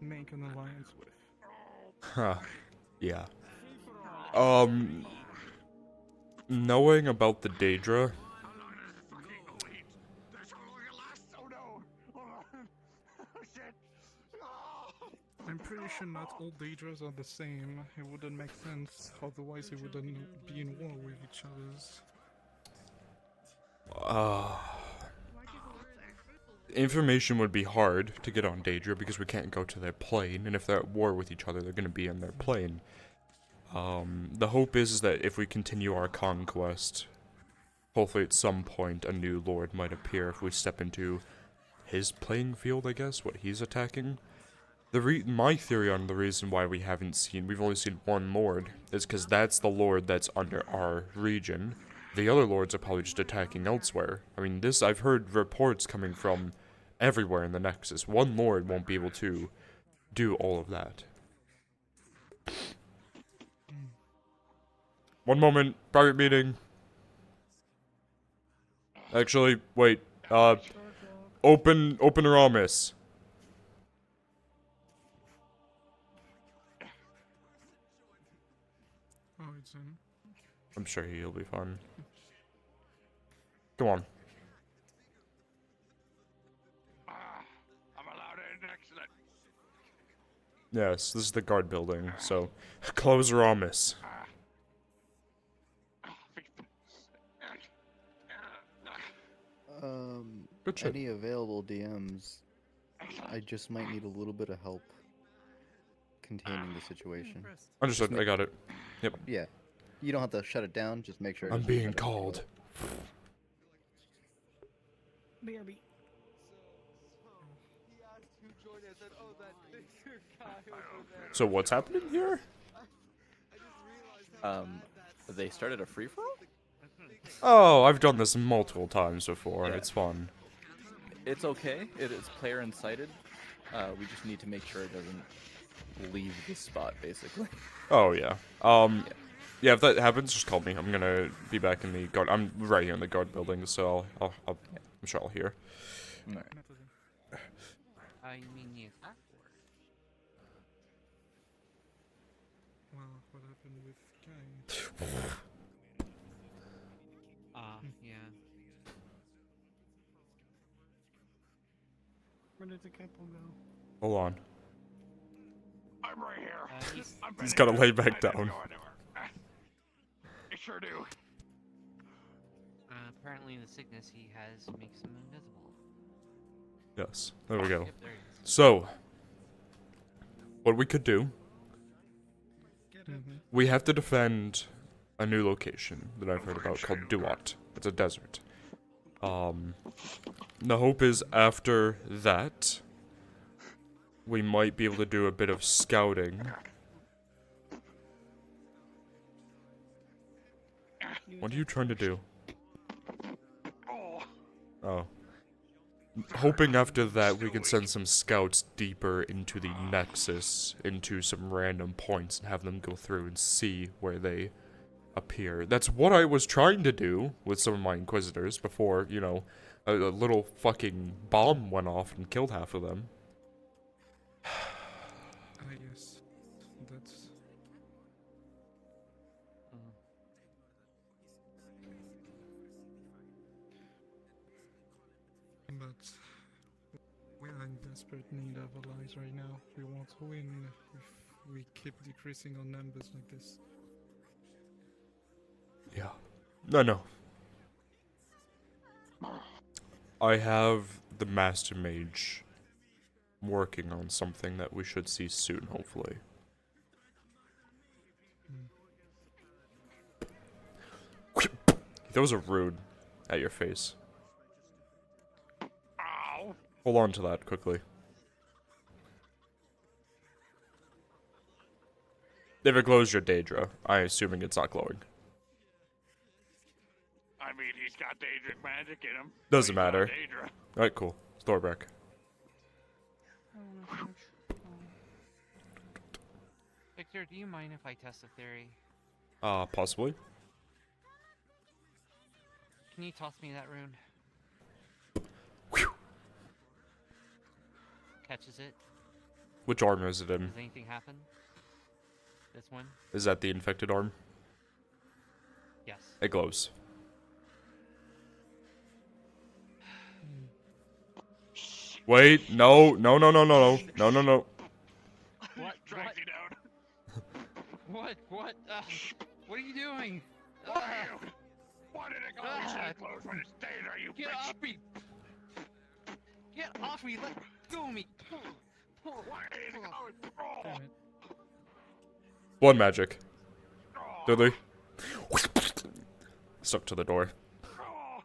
make an alliance with? Huh. Yeah. Knowing about the Daedra... I'm pretty sure not all Daedras are the same. It wouldn't make sense, otherwise it wouldn't be in war with each other's. Information would be hard to get on Daedra because we can't go to their plane, and if they're at war with each other, they're gonna be in their plane. The hope is that if we continue our conquest, hopefully at some point a new lord might appear if we step into his playing field, I guess, what he's attacking. My theory on the reason why we've only seen one lord, is because that's the lord that's under our region. The other lords are probably just attacking elsewhere. I mean, I've heard reports coming from everywhere in the Nexus. One lord won't be able to do all of that. One moment, private meeting. Actually, wait, open Aramis. Oh, it's in. I'm sure he'll be fine. Come on. I'm allowed in, excellent. Yes, this is the guard building, so close Aramis. Good shit. any available DMs, I just might need a little bit of help containing the situation. Understood. I got it. Yep. Yeah. You don't have to shut it down. Just make sure. it I'm doesn't being shut it called. BRB. So what's happening here? They started a free for all. Oh, I've done this multiple times before. Yeah. It's fun. It's okay. It is player incited. We just need to make sure it doesn't leave the spot, basically. Oh yeah. Yeah. If that happens, just call me. I'm gonna be back in the guard. I'm right here in the guard building, so I'm sure I'll hear. Alright. You mean the attack force? Well, what happened with Guy? Yeah. Where did the couple go? Hold on. I'm right here. He's gotta lay back down. I sure do. Apparently the sickness he has makes him invisible. Yes. There we go. Yep, there he is. So, what we could do, Mm-hmm. we have to defend a new location that I've heard about called Duat. It's a desert. The hope is after that, we might be able to do a bit of scouting. What are you trying to do? Oh. Hoping after that we can send some scouts deeper into the Nexus, into some random points, and have them go through and see where they appear. That's what I was trying to do with some of my Inquisitors before, you know, a little fucking bomb went off and killed half of them. Yes. That's... But we are in desperate need of allies right now. We won't win if we keep decreasing our numbers like this. Yeah. No. I have the Master Mage working on something that we should see soon, hopefully. He throws a rune at your face. Hold on to that quickly. If it glows your Daedra, I'm assuming it's not glowing. I mean, he's got Daedric magic in him. Doesn't He's not matter. Daedra. Alright, cool. Thorbeck. Victor, do you mind if I test a theory? Possibly. Can you toss me that rune? Catches it. Which arm is it in? Does anything happen? This one? Is that the infected arm? Yes. It glows. Wait, no. What? Drags you down. What? What are you doing? What are you? Why did it go so close when it's Daedra, you Get bitch? off me! Get off me! Let go of me! Why is it going through? Blood magic. Dudley. Stuck to the door. Oh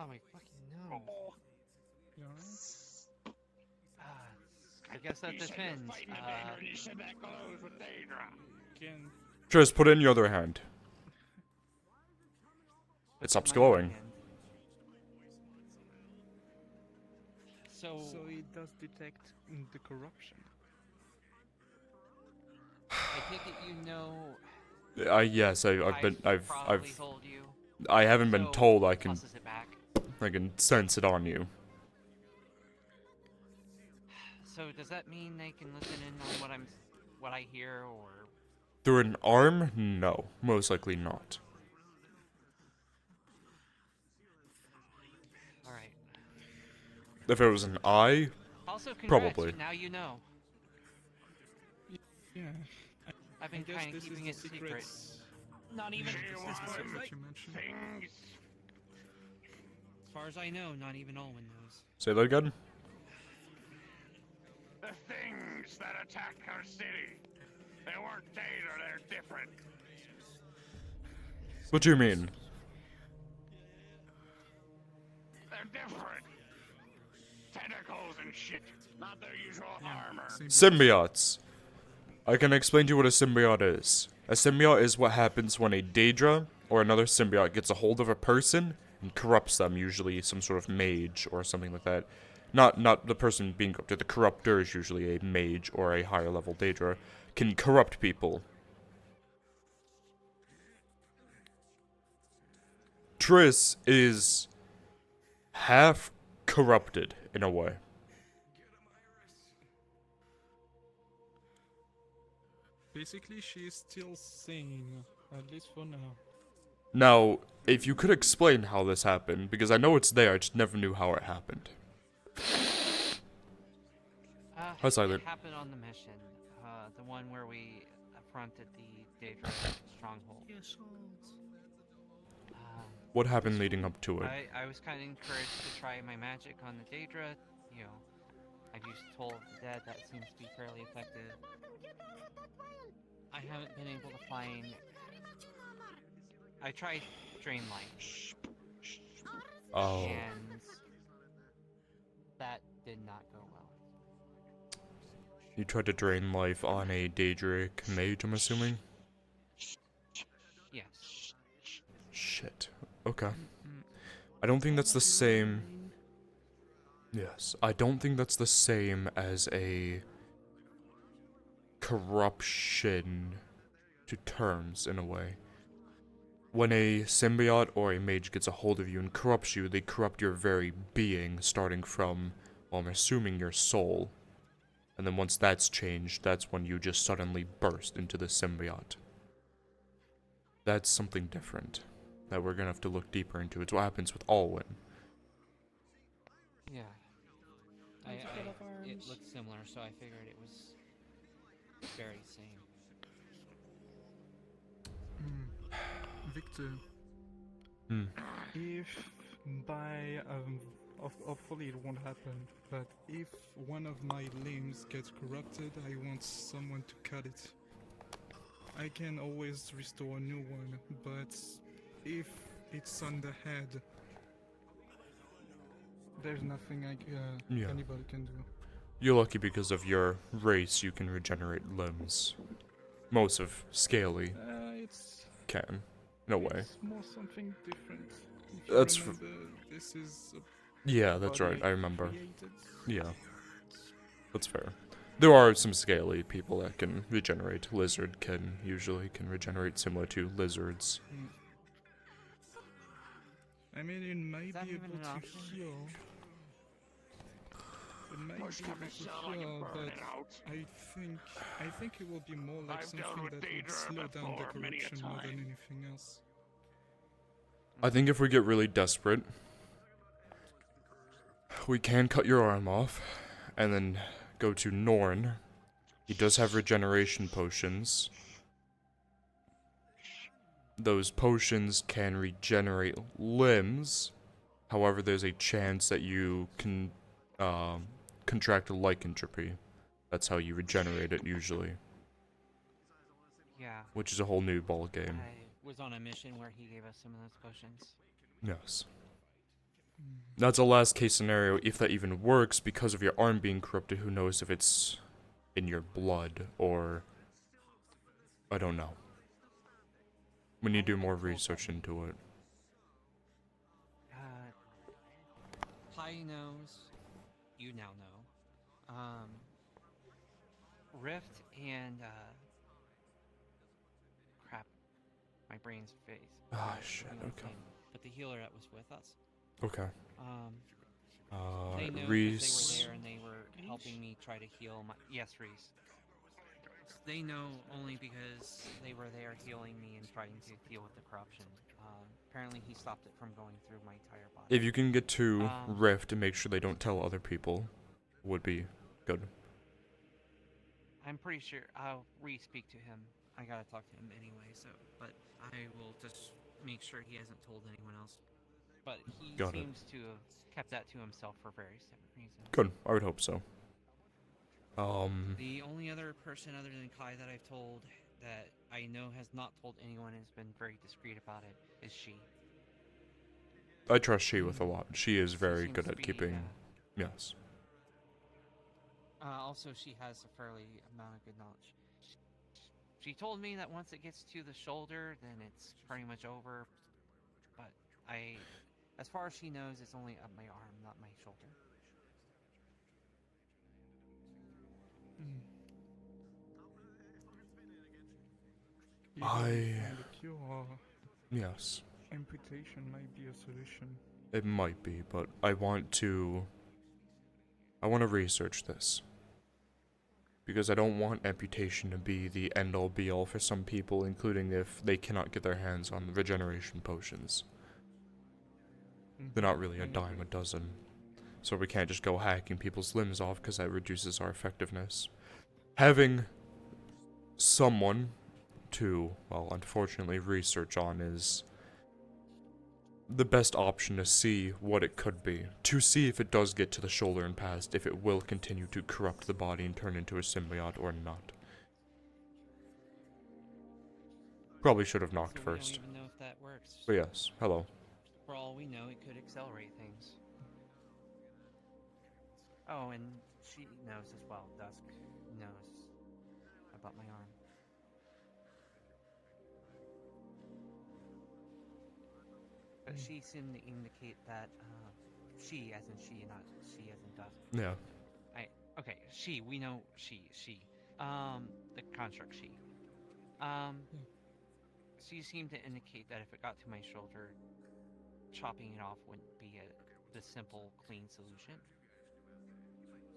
my fucking nose. I guess that depends. You said that glows with Daedra. Just put it in your other hand. It stops glowing. So it does detect the corruption. I take it you know. Yes, I've probably told you. I haven't been So, told I tosses it back. can sense it on you. So does that mean they can listen in on what I hear, or? Through an arm? No, most likely not. All right. If it was an eye, Also, congrats, probably. now you know. Yeah. I've been I guess kind of this keeping it is the secret. Not even. What you mentioned. far as I know, not even Alwyn knows. Say that again? The things that attacked our city. They weren't Aether, they're different. What do you mean? They're different. Tentacles and shit. Not their usual armor. Symbiotes. I can explain to you what a symbiote is. A symbiote is what happens when a Daedra or another symbiote gets a hold of a person and corrupts them, usually some sort of mage or something like that. Not the person being corrupted, the corruptor is usually a mage or a higher level Daedra, can corrupt people. Triss is half corrupted in a way. Basically, she is still sane, at least for now. Now, if you could explain how this happened, because I know it's there, I just never knew how it happened. Hi, Silent. It happened on the mission, the one where we affronted the Daedra stronghold. What happened leading up to it? I was kind of encouraged to try my magic on the Daedra. You know, I've used Toll of the Dead. That seems to be fairly effective. I haven't been able to find. I tried Drain Light. Oh. And that did not go well. You tried to drain life on a Daedric mage, I'm assuming? Yes. Shit. Okay. I don't think that's the same. Yes. I don't think that's the same as a corruption to terms, in a way. When a symbiote or a mage gets a hold of you and corrupts you, they corrupt your very being, starting from, well, I'm assuming your soul. And then once that's changed, that's when you just suddenly burst into the symbiote. That's something different that we're gonna have to look deeper into. It's what happens with Alwyn. Yeah. It looked similar, so I figured it was very same. Victor. Hmm. If by hopefully it won't happen, but if one of my limbs gets corrupted, I want someone to cut it. I can always restore a new one, but if it's on the head, there's nothing anybody can do. You're lucky because of your race, you can regenerate limbs. Most of Scaly can, in a way. It's more something different. If That's you remember, this is yeah, that's right, I remember. created. Yeah. That's fair. There are some scaly people that can regenerate. Lizard can regenerate similar to lizards. I mean, it might be able to heal. It might be able to heal, but I think it will be more like something that would slow down the corruption more than anything else. I think if we get really desperate, we can cut your arm off, and then go to Norn. He does have regeneration potions. Those potions can regenerate limbs. However, there's a chance that you can contract a lycanthropy. That's how you regenerate it usually. Yeah. Which is a whole new ball game. I was on a mission where he gave us some of those potions. Yes. That's a last case scenario if that even works because of your arm being corrupted. Who knows if it's in your blood or I don't know. We need to do more research into it. Pi knows. You now know. Rift and crap. My brain's phase. Ah, shit. Okay. But the healer that was with us. Okay. They know Reese. they were there and they were helping me try to heal my. Yes, Reese. They know only because they were there healing me and trying to deal with the corruption. Apparently, he stopped it from going through my entire body. If you can get to Rift and make sure they don't tell other people, would be good. I'm pretty sure I'll re-speak to him. I gotta talk to him anyway, but I will just make sure he hasn't told anyone else. But he Got it. seems to have kept that to himself for various different reasons. Good. I would hope so. The only other person other than Kai that I've told that I know has not told anyone and has been very discreet about it is she. I trust she with a lot. She is very seems good to at be, keeping. Yes. Also, she has a fairly amount of good knowledge. She told me that once it gets to the shoulder, then it's pretty much over. But as far as she knows, it's only up my arm, not my shoulder. Find a cure, or Yes. amputation might be a solution. It might be, but I want to research this. Because I don't want amputation to be the end-all be-all for some people, including if they cannot get their hands on the regeneration potions. They're not really a dime a dozen. So we can't just go hacking people's limbs off because that reduces our effectiveness. Having someone to, well, unfortunately research on is the best option to see what it could be. To see if it does get to the shoulder and past, if it will continue to corrupt the body and turn into a symbiote or not. Probably should have knocked So first. We don't even know if that works. But yes, hello. For all we know, it could accelerate things. Oh, and she knows as well. Dusk knows about my arm. But she seemed to indicate that she, as in she, not she as in Dusk. Yeah. Okay, she. We know she. The construct she. She seemed to indicate that if it got to my shoulder, chopping it off wouldn't be the simple, clean solution.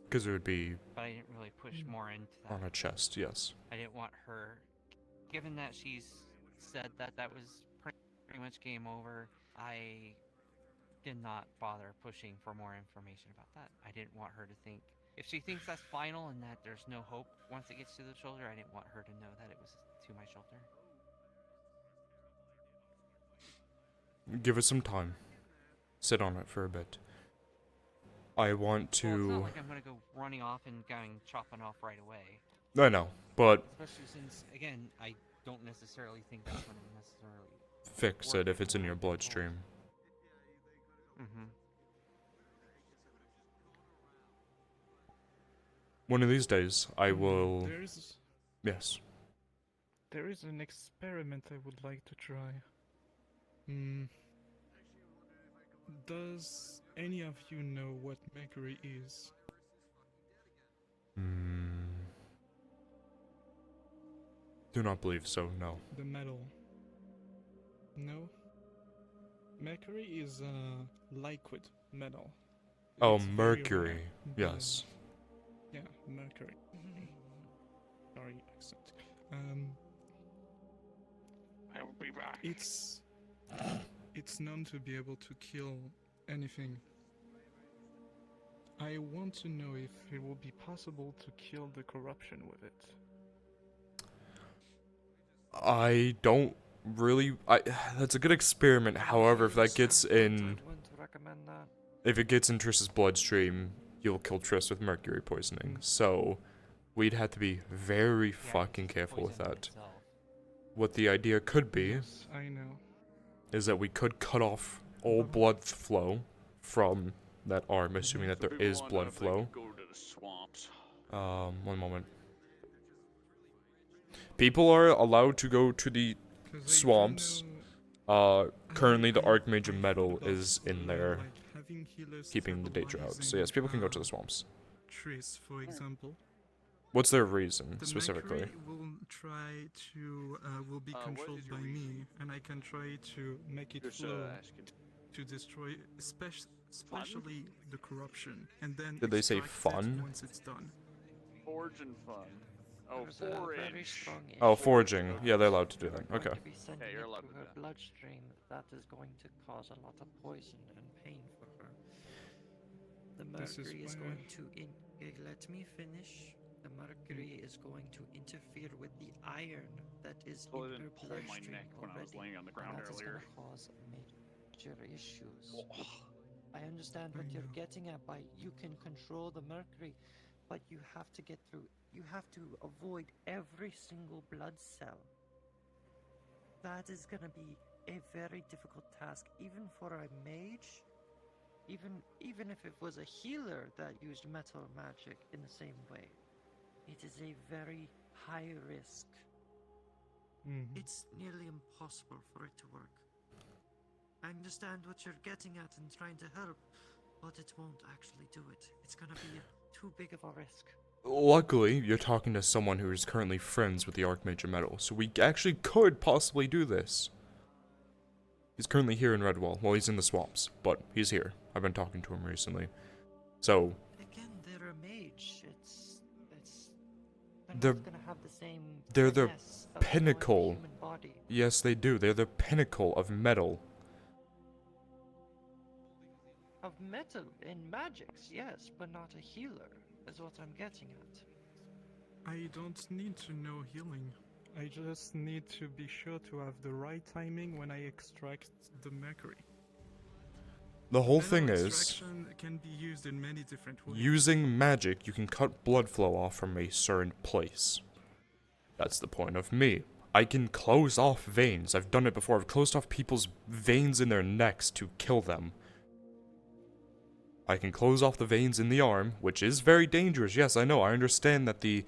Because it would be But I didn't really push more into that. on a chest, yes. I didn't want her, given that she's said that was pretty much game over, I did not bother pushing for more information about that. I didn't want her to think, if she thinks that's final and that there's no hope once it gets to the shoulder, I didn't want her to know that it was to my shoulder. Give it some time. Sit on it for a bit. I want to... Well, it's not like I'm going to go running off and going chopping off right away. I know, but... Especially since, again, I don't necessarily think that's going to necessarily... Fix it if it's in your bloodstream. Mm-hmm. One of these days, I will... There's... Yes. There is an experiment I would like to try. Does any of you know what mercury is? Do not believe so, no. The metal. No? Mercury is a liquid metal. Oh, It's very mercury. rare, Yes. Yeah, mercury. Sorry, accent. I will be back. It's known to be able to kill anything. I want to know if it will be possible to kill the corruption with it. I don't really... that's a good experiment, however, if that gets in... If it gets in Triss's bloodstream, you'll kill Triss with mercury poisoning. So, we'd have to be very fucking careful with that. What the idea could be... Yes, I know. Is that we could cut off all blood flow from that arm, assuming that there is blood flow. Go to the swamps. One moment. People are allowed to go to the swamps. Currently the Archmage of Metal is in there, keeping the danger out. So yes, people can go to the swamps. Triss, for example. What's their reason, The specifically? mercury will be controlled by me, and I can try to make it flow to destroy, especially the corruption, and then Did they say extract it fun? once it's done. Forge and fun. Oh, forage. Oh, foraging. Yeah, they're allowed to do that. Okay. Yeah, you're allowed to do her that. bloodstream. That is going to cause a lot of poison and pain for her. The This is mercury is why- going to let me finish. The mercury is going to interfere with the iron that is Well, in it her didn't pull my bloodstream neck when I was already, laying on the and ground that is earlier. gonna cause major issues. I understand what you're getting at by you can control the mercury, but you have to get through. You have to avoid every single blood cell. That is gonna be a very difficult task, even for a mage. Even if it was a healer that used metal magic in the same way, it is a very high risk. It's nearly impossible for it to work. I understand what you're getting at and trying to help, but it won't actually do it. It's gonna be too big of a risk. Luckily, you're talking to someone who is currently friends with the Archmage of Metal, so we actually could possibly do this. He's currently here in Redwall. Well, he's in the swamps, but he's here. I've been talking to him recently. So... Again, they're a mage. They're not gonna have the same the finesse of knowing the pinnacle. human body. Yes, they do. They're the pinnacle of metal. Of metal in magics, yes, but not a healer, is what I'm getting at. I don't need to know healing. I just need to be sure to have the right timing when I extract the mercury. The whole Metal thing is, extraction can be used in many different ways. using magic, you can cut blood flow off from a certain place. That's the point of me. I can close off veins. I've done it before. I've closed off people's veins in their necks to kill them. I can close off the veins in the arm, which is very dangerous. Yes, I know. I understand that the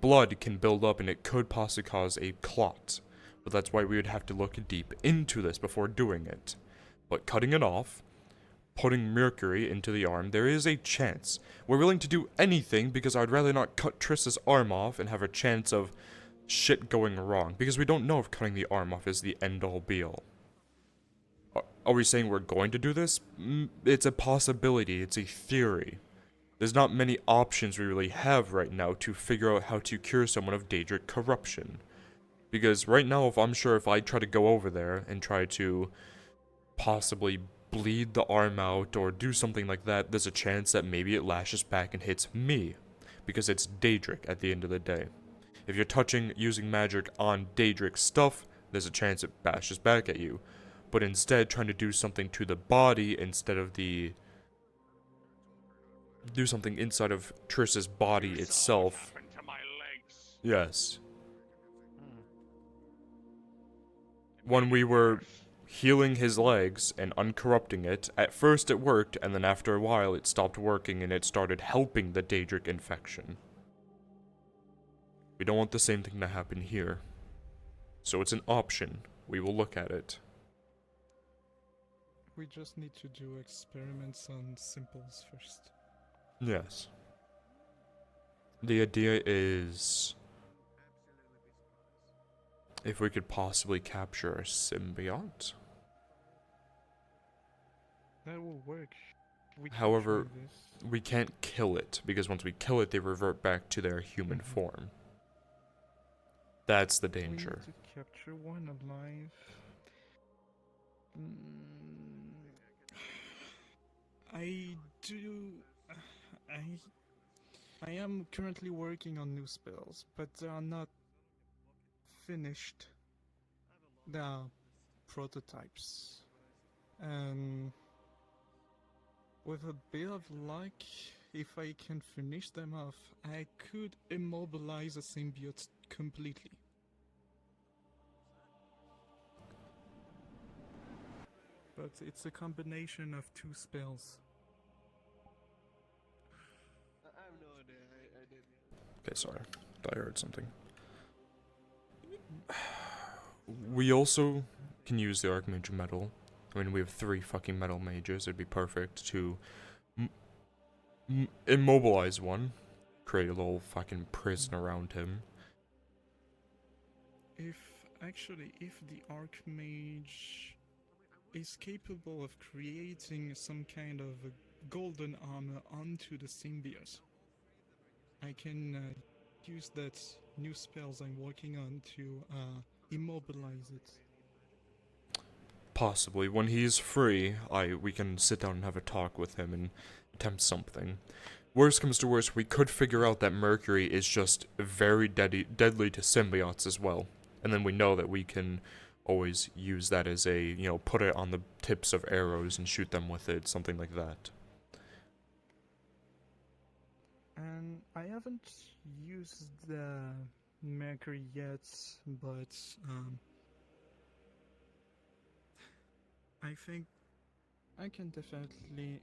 blood can build up and it could possibly cause a clot. But that's why we would have to look deep into this before doing it. But cutting it off, putting mercury into the arm, there is a chance. We're willing to do anything because I'd rather not cut Triss's arm off and have a chance of shit going wrong. Because we don't know if cutting the arm off is the end-all be-all. Are we saying we're going to do this? It's a possibility. It's a theory. There's not many options we really have right now to figure out how to cure someone of Daedric corruption. Because right now, I'm sure if I try to go over there and try to possibly bleed the arm out or do something like that, there's a chance that maybe it lashes back and hits me. Because it's Daedric at the end of the day. If you're using magic on Daedric stuff, there's a chance it bashes back at you. But instead, trying to do something to the body instead of do something inside of Triss's body itself. Yes. When we were healing his legs and uncorrupting it, at first it worked, and then after a while it stopped working and it started helping the Daedric infection. We don't want the same thing to happen here. So it's an option. We will look at it. We just need to do experiments on simples first. Yes. The idea is if we could possibly capture a symbiote. That will work. However, we can't kill it, because once we kill it, they revert back to their human form. That's the danger. We need to capture one alive. I am currently working on new spells, but they are not finished. They are prototypes. With a bit of luck, if I can finish them off, I could immobilize a symbiote completely. But it's a combination of two spells. I have no idea. I didn't. Okay, sorry. I heard something. We also can use the Archmage of Metal. I mean, we have 3 fucking metal mages. It'd be perfect to immobilize one. Create a little fucking prison around him. If the Archmage is capable of creating some kind of a golden armor onto the symbiote, I can use that new spells I'm working on to immobilize it. Possibly. When he's free, we can sit down and have a talk with him and attempt something. Worst comes to worst, we could figure out that mercury is just very deadly to symbiotes as well. And then we know that we can always use that as a, you know, put it on the tips of arrows and shoot them with it, something like that. And I haven't used the mercury yet, but I think I can definitely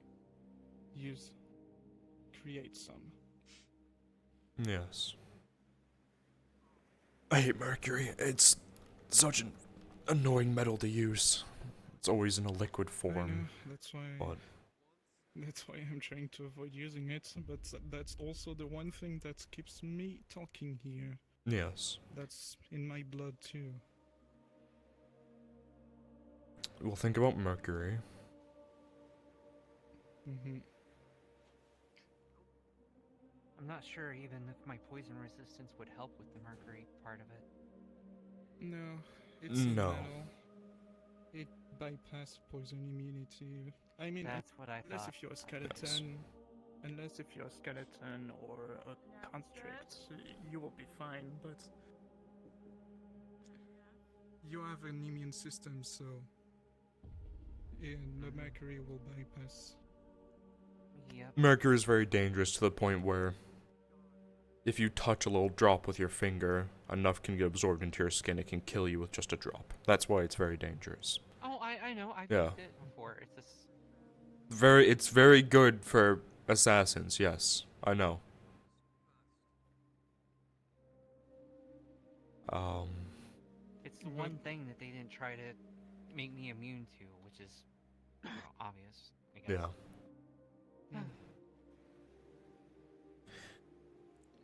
create some. Yes. I hate mercury. It's such an annoying metal to use. It's always in a liquid form. That's why. But That's why I'm trying to avoid using it. But that's also the one thing that keeps me talking here. yes. That's in my blood too. Well, think about mercury. Mm-hmm. I'm not sure even if my poison resistance would help with the mercury part of it. No, it's a No. metal. It bypassed poison immunity. I mean, That's what I unless thought. if you're a skeleton, or a constrict, you will be fine. But you have an immune system, so the mercury will bypass. Yep. Mercury is very dangerous to the point where if you touch a little drop with your finger, enough can get absorbed into your skin, it can kill you with just a drop. That's why it's very dangerous. Oh, I know. I've Yeah. used it before. It's just... It's very good for assassins, yes. I know. It's the one thing that they didn't try to make me immune to, which is, you know, obvious, I guess. Yeah.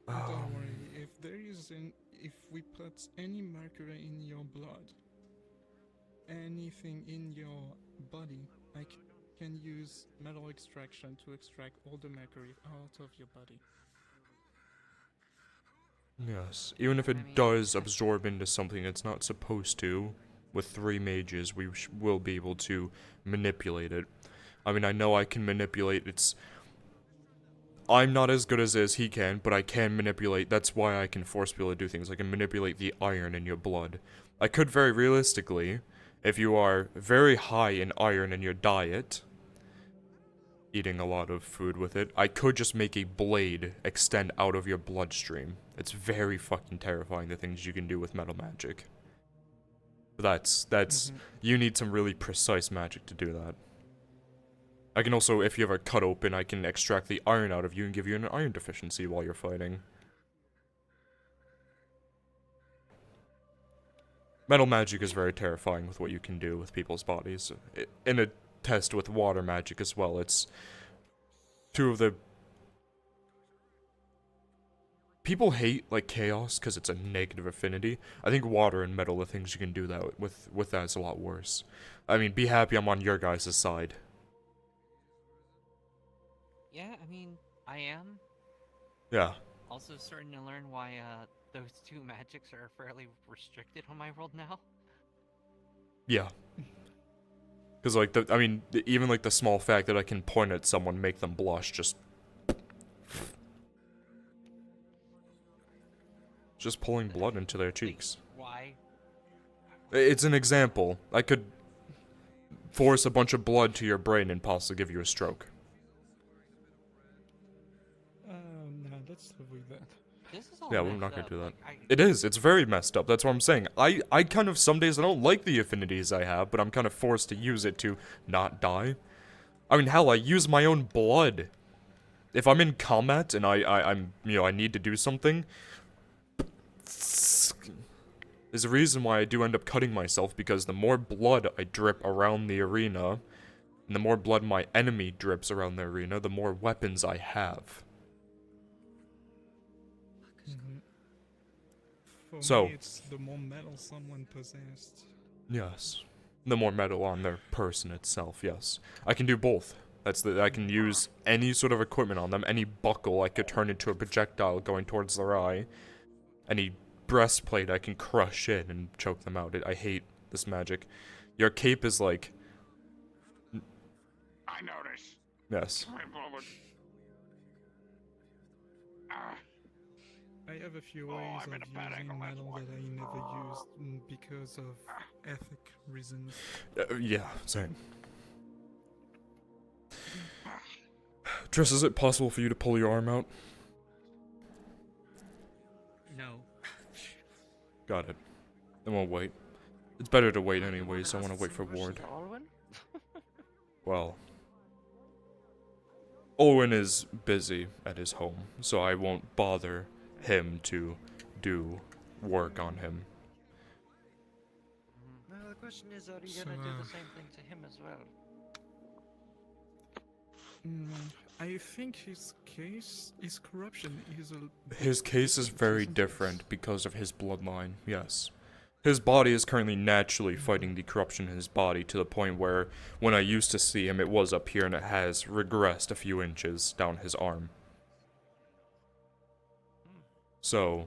Don't worry. If we put any mercury in your blood, anything in your body, I can use metal extraction to extract all the mercury out of your body. Yes. Even if it does absorb into something it's not supposed to, with 3 mages, we will be able to manipulate it. I mean, I know I can manipulate I'm not as good as he can, but I can manipulate. That's why I can force people to do things. I can manipulate the iron in your blood. I could very realistically, if you are very high in iron in your diet, eating a lot of food with it, I could just make a blade extend out of your bloodstream. It's very fucking terrifying, the things you can do with metal magic. But that's you need some really precise magic to do that. I can also, if you ever cut open, I can extract the iron out of you and give you an iron deficiency while you're fighting. Metal magic is very terrifying with what you can do with people's bodies. In a test with water magic as well, it's 2 of the... People hate, like, chaos because it's a negative affinity. I think water and metal, the things you can do that with that is a lot worse. I mean, be happy I'm on your guys' side. Yeah, I mean, I am. Yeah. Also starting to learn why those 2 magics are fairly restricted on my world now. Yeah. Because, like, even, like, the small fact that I can point at someone, make them blush, just pulling blood into their cheeks. Why? It's an example. I could force a bunch of blood to your brain and possibly give you a stroke. Nah, let's avoid that. This is all Yeah, we're messed not gonna up. do that. Like, It is. It's very messed up. That's what I'm saying. I kind of, some days I don't like the affinities I have, but I'm kind of forced to use it to not die. I mean, hell, I use my own blood. If I'm in combat and I'm, you know, I need to do something, there's a reason why I do end up cutting myself, because the more blood I drip around the arena, and the more blood my enemy drips around the arena, the more weapons I have. For me, it's the more metal someone possessed. Yes. The more metal on their person itself, yes. I can do both. I can use any sort of equipment on them. Any buckle I could turn into a projectile going towards their eye. Any breastplate I can crush in and choke them out. I hate this magic. Your cape is like... I notice. Yes. I have a few ways of using metal that I never used because of ethic reasons. Yeah, same. Triss, is it possible for you to pull your arm out? No. Got it. Then we'll wait. It's better to wait anyways, I want to wait for Ward. Well... Owen is busy at his home, so I won't bother him to do work on him. Now the question is, are you gonna do the same thing to him as well? I think his case, his corruption is a... His case is very different because of his bloodline, yes. His body is currently naturally fighting the corruption in his body to the point where, when I used to see him, it was up here and it has regressed a few inches down his arm. So,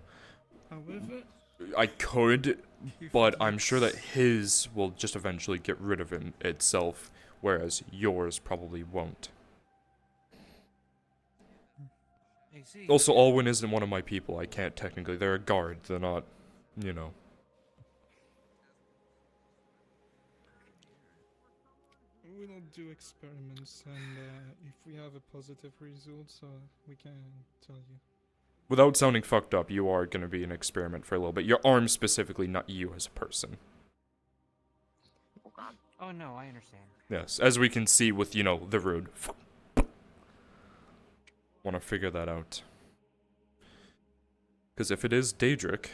however, I could, but I'm sure that his will just eventually get rid of him itself, whereas yours probably won't. Also, Alwyn isn't one of my people. I can't technically. They're a guard. They're not, you know. We don't do experiments, and if we have a positive result, we can tell you. Without sounding fucked up, you are going to be an experiment for a little bit. Your arm specifically, not you as a person. Oh no, I understand. Yes, as we can see with, you know, the rude. Want to figure that out. Because if it is Daedric,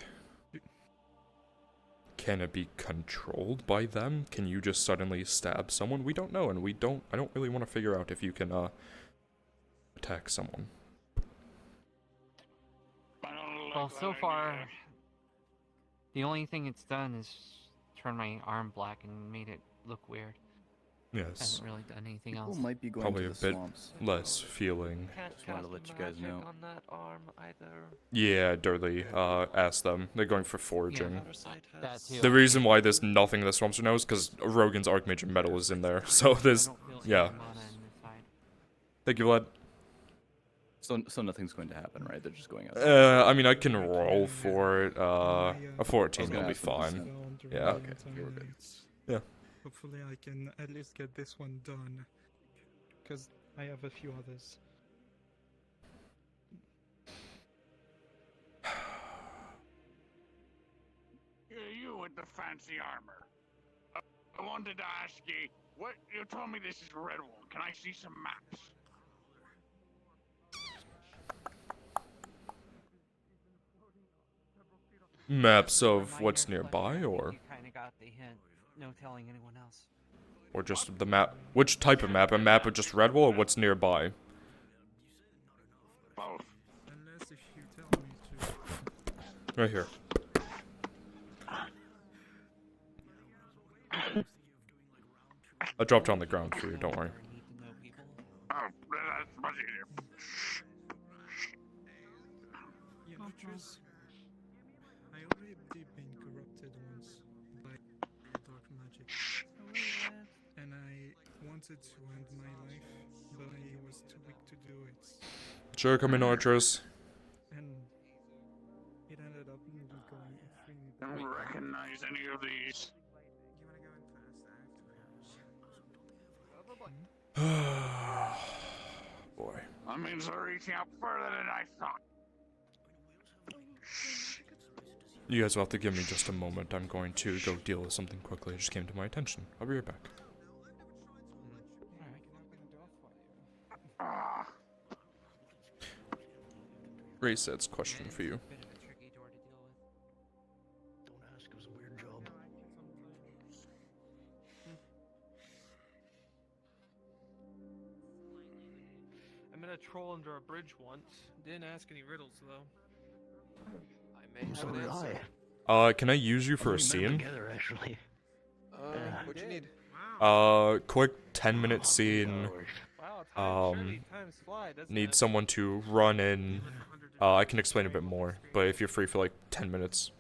can it be controlled by them? Can you just suddenly stab someone? We don't know, and I don't really want to figure out if you can, attack someone. Well, so far, the only thing it's done is turn my arm black and made it look weird. Yes. Hasn't really done anything People else. might be going Probably to a the bit swamps. less feeling. Can't wanted to let you guys magic know. on that arm either. Yeah, Durley, ask them. They're going for foraging. That too. The reason why there's nothing in the swamps right now is because Rogan's Archmage Metal is in there. So there's, yeah. Thank you, Vlad. So nothing's going to happen, right? They're just going out. I mean, I can roll for it. A 14 will be fine. Yeah. Okay, we're good. Yeah. Hopefully I can at least get this one done, because I have a few others. You with the fancy armor. I wanted to ask you, what you told me this is Redwall. Can I see some maps? Maps of what's nearby, or? You kind of got the hint. No telling anyone else. Or just the map? Which type of map? A map of just Redwall, or what's nearby? Both. Unless if you tell me to. Right here. I dropped it on the ground for you, don't worry. Oh, that's much easier. You know, Triss, I already been corrupted once by dark magic. And I wanted to end my life, but I was too weak to do it. Sure, come in, Archers. And it ended up going extremely I don't recognize any of these. Boy. That means they're reaching out further than I thought. You guys will have to give me just a moment. I'm going to go deal with something quickly. It just came to my attention. I'll be right back. Ray says question for you. Don't ask, it was a weird job. I met a troll under a bridge once. Didn't ask any riddles though. I may So have an did answer. Can I use you for a We met scene? together, actually. What you need? Quick 10-minute scene. Times fly, doesn't Need it? someone to run in. I can explain a bit more, but if you're free for like 10 minutes.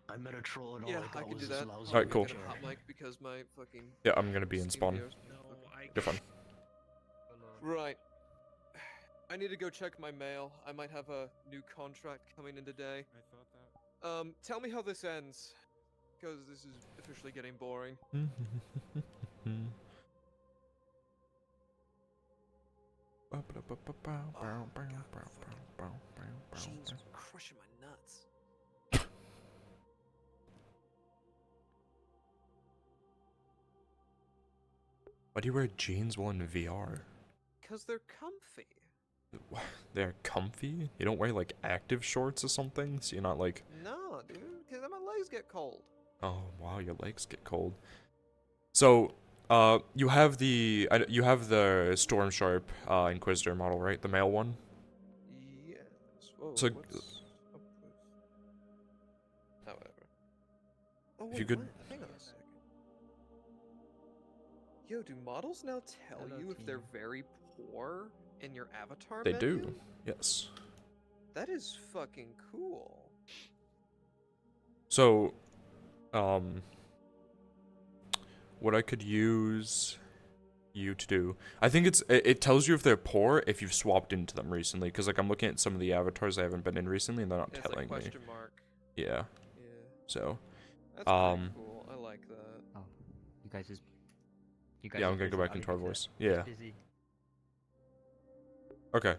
I met a troll and all Yeah, I I got can was do this that. lousy Alright, cool. I'm gonna hot mic because my fucking. Yeah, I'm gonna be in spawn. videos- You're fine. Right. I need to go check my mail. I might have a new contract coming in today. I thought that. Tell me how this ends, because this is officially getting boring. Jeans are crushing my nuts. Why do you wear jeans while in VR? Because they're comfy. They're comfy? You don't wear like active shorts or something? So you're not like, No, dude, because then my legs get cold. oh wow, your legs get cold. So, you have the Storm Sharp Inquisitor model, right? The male one. Yes. Whoa, So, what's up with... Oh, whatever. Oh, if wait, you could- what? Hang on a second. Yo, do models now tell you if they're very poor in your avatar They menu? do, yes. That is fucking cool. So, what I could use you to do, I think it tells you if they're poor if you've swapped into them recently, because like I'm looking at some of the avatars I haven't been in recently and they're not It's telling like question me. mark. Yeah. Yeah. So, That's pretty cool. I like that. Oh, you guys just. You guys yeah, are I'm gonna go busy. back I'll into leave our you to voice. it. Just Yeah. busy. Okay.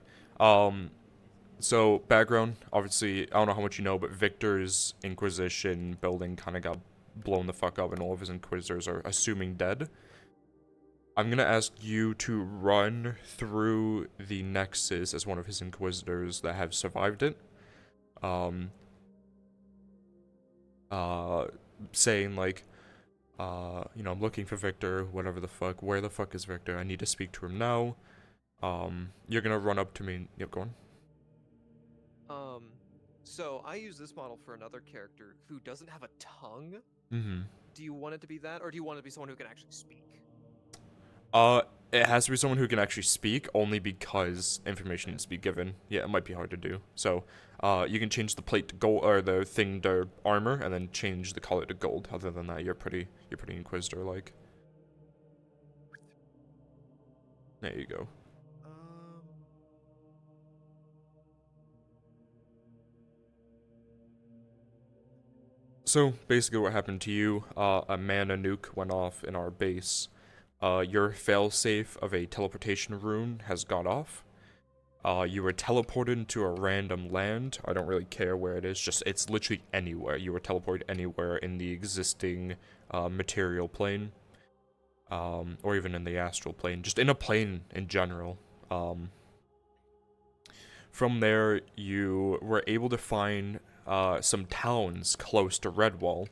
So background, obviously, I don't know how much you know, but Victor's Inquisition building kind of got blown the fuck up, and all of his Inquisitors are assuming dead. I'm gonna ask you to run through the Nexus as one of his Inquisitors that have survived it. Saying like, you know, I'm looking for Victor, whatever the fuck. Where the fuck is Victor? I need to speak to him now. You're gonna run up to me. Yep, go on. So I use this model for another character who doesn't have a tongue. Mm-hmm. Do you want it to be that, or do you want it to be someone who can actually speak? It has to be someone who can actually speak, only because information needs to be given. Yeah, it might be hard to do. So, you can change the plate to gold, or the thing to armor, and then change the color to gold. Other than that, you're pretty Inquisitor-like. There you go. So, basically what happened to you, a mana nuke went off in our base. Your failsafe of a teleportation rune has got off. You were teleported into a random land. I don't really care where it is, just it's literally anywhere. You were teleported anywhere in the existing material plane. Or even in the astral plane, just in a plane in general. From there, you were able to find some towns close to Redwall,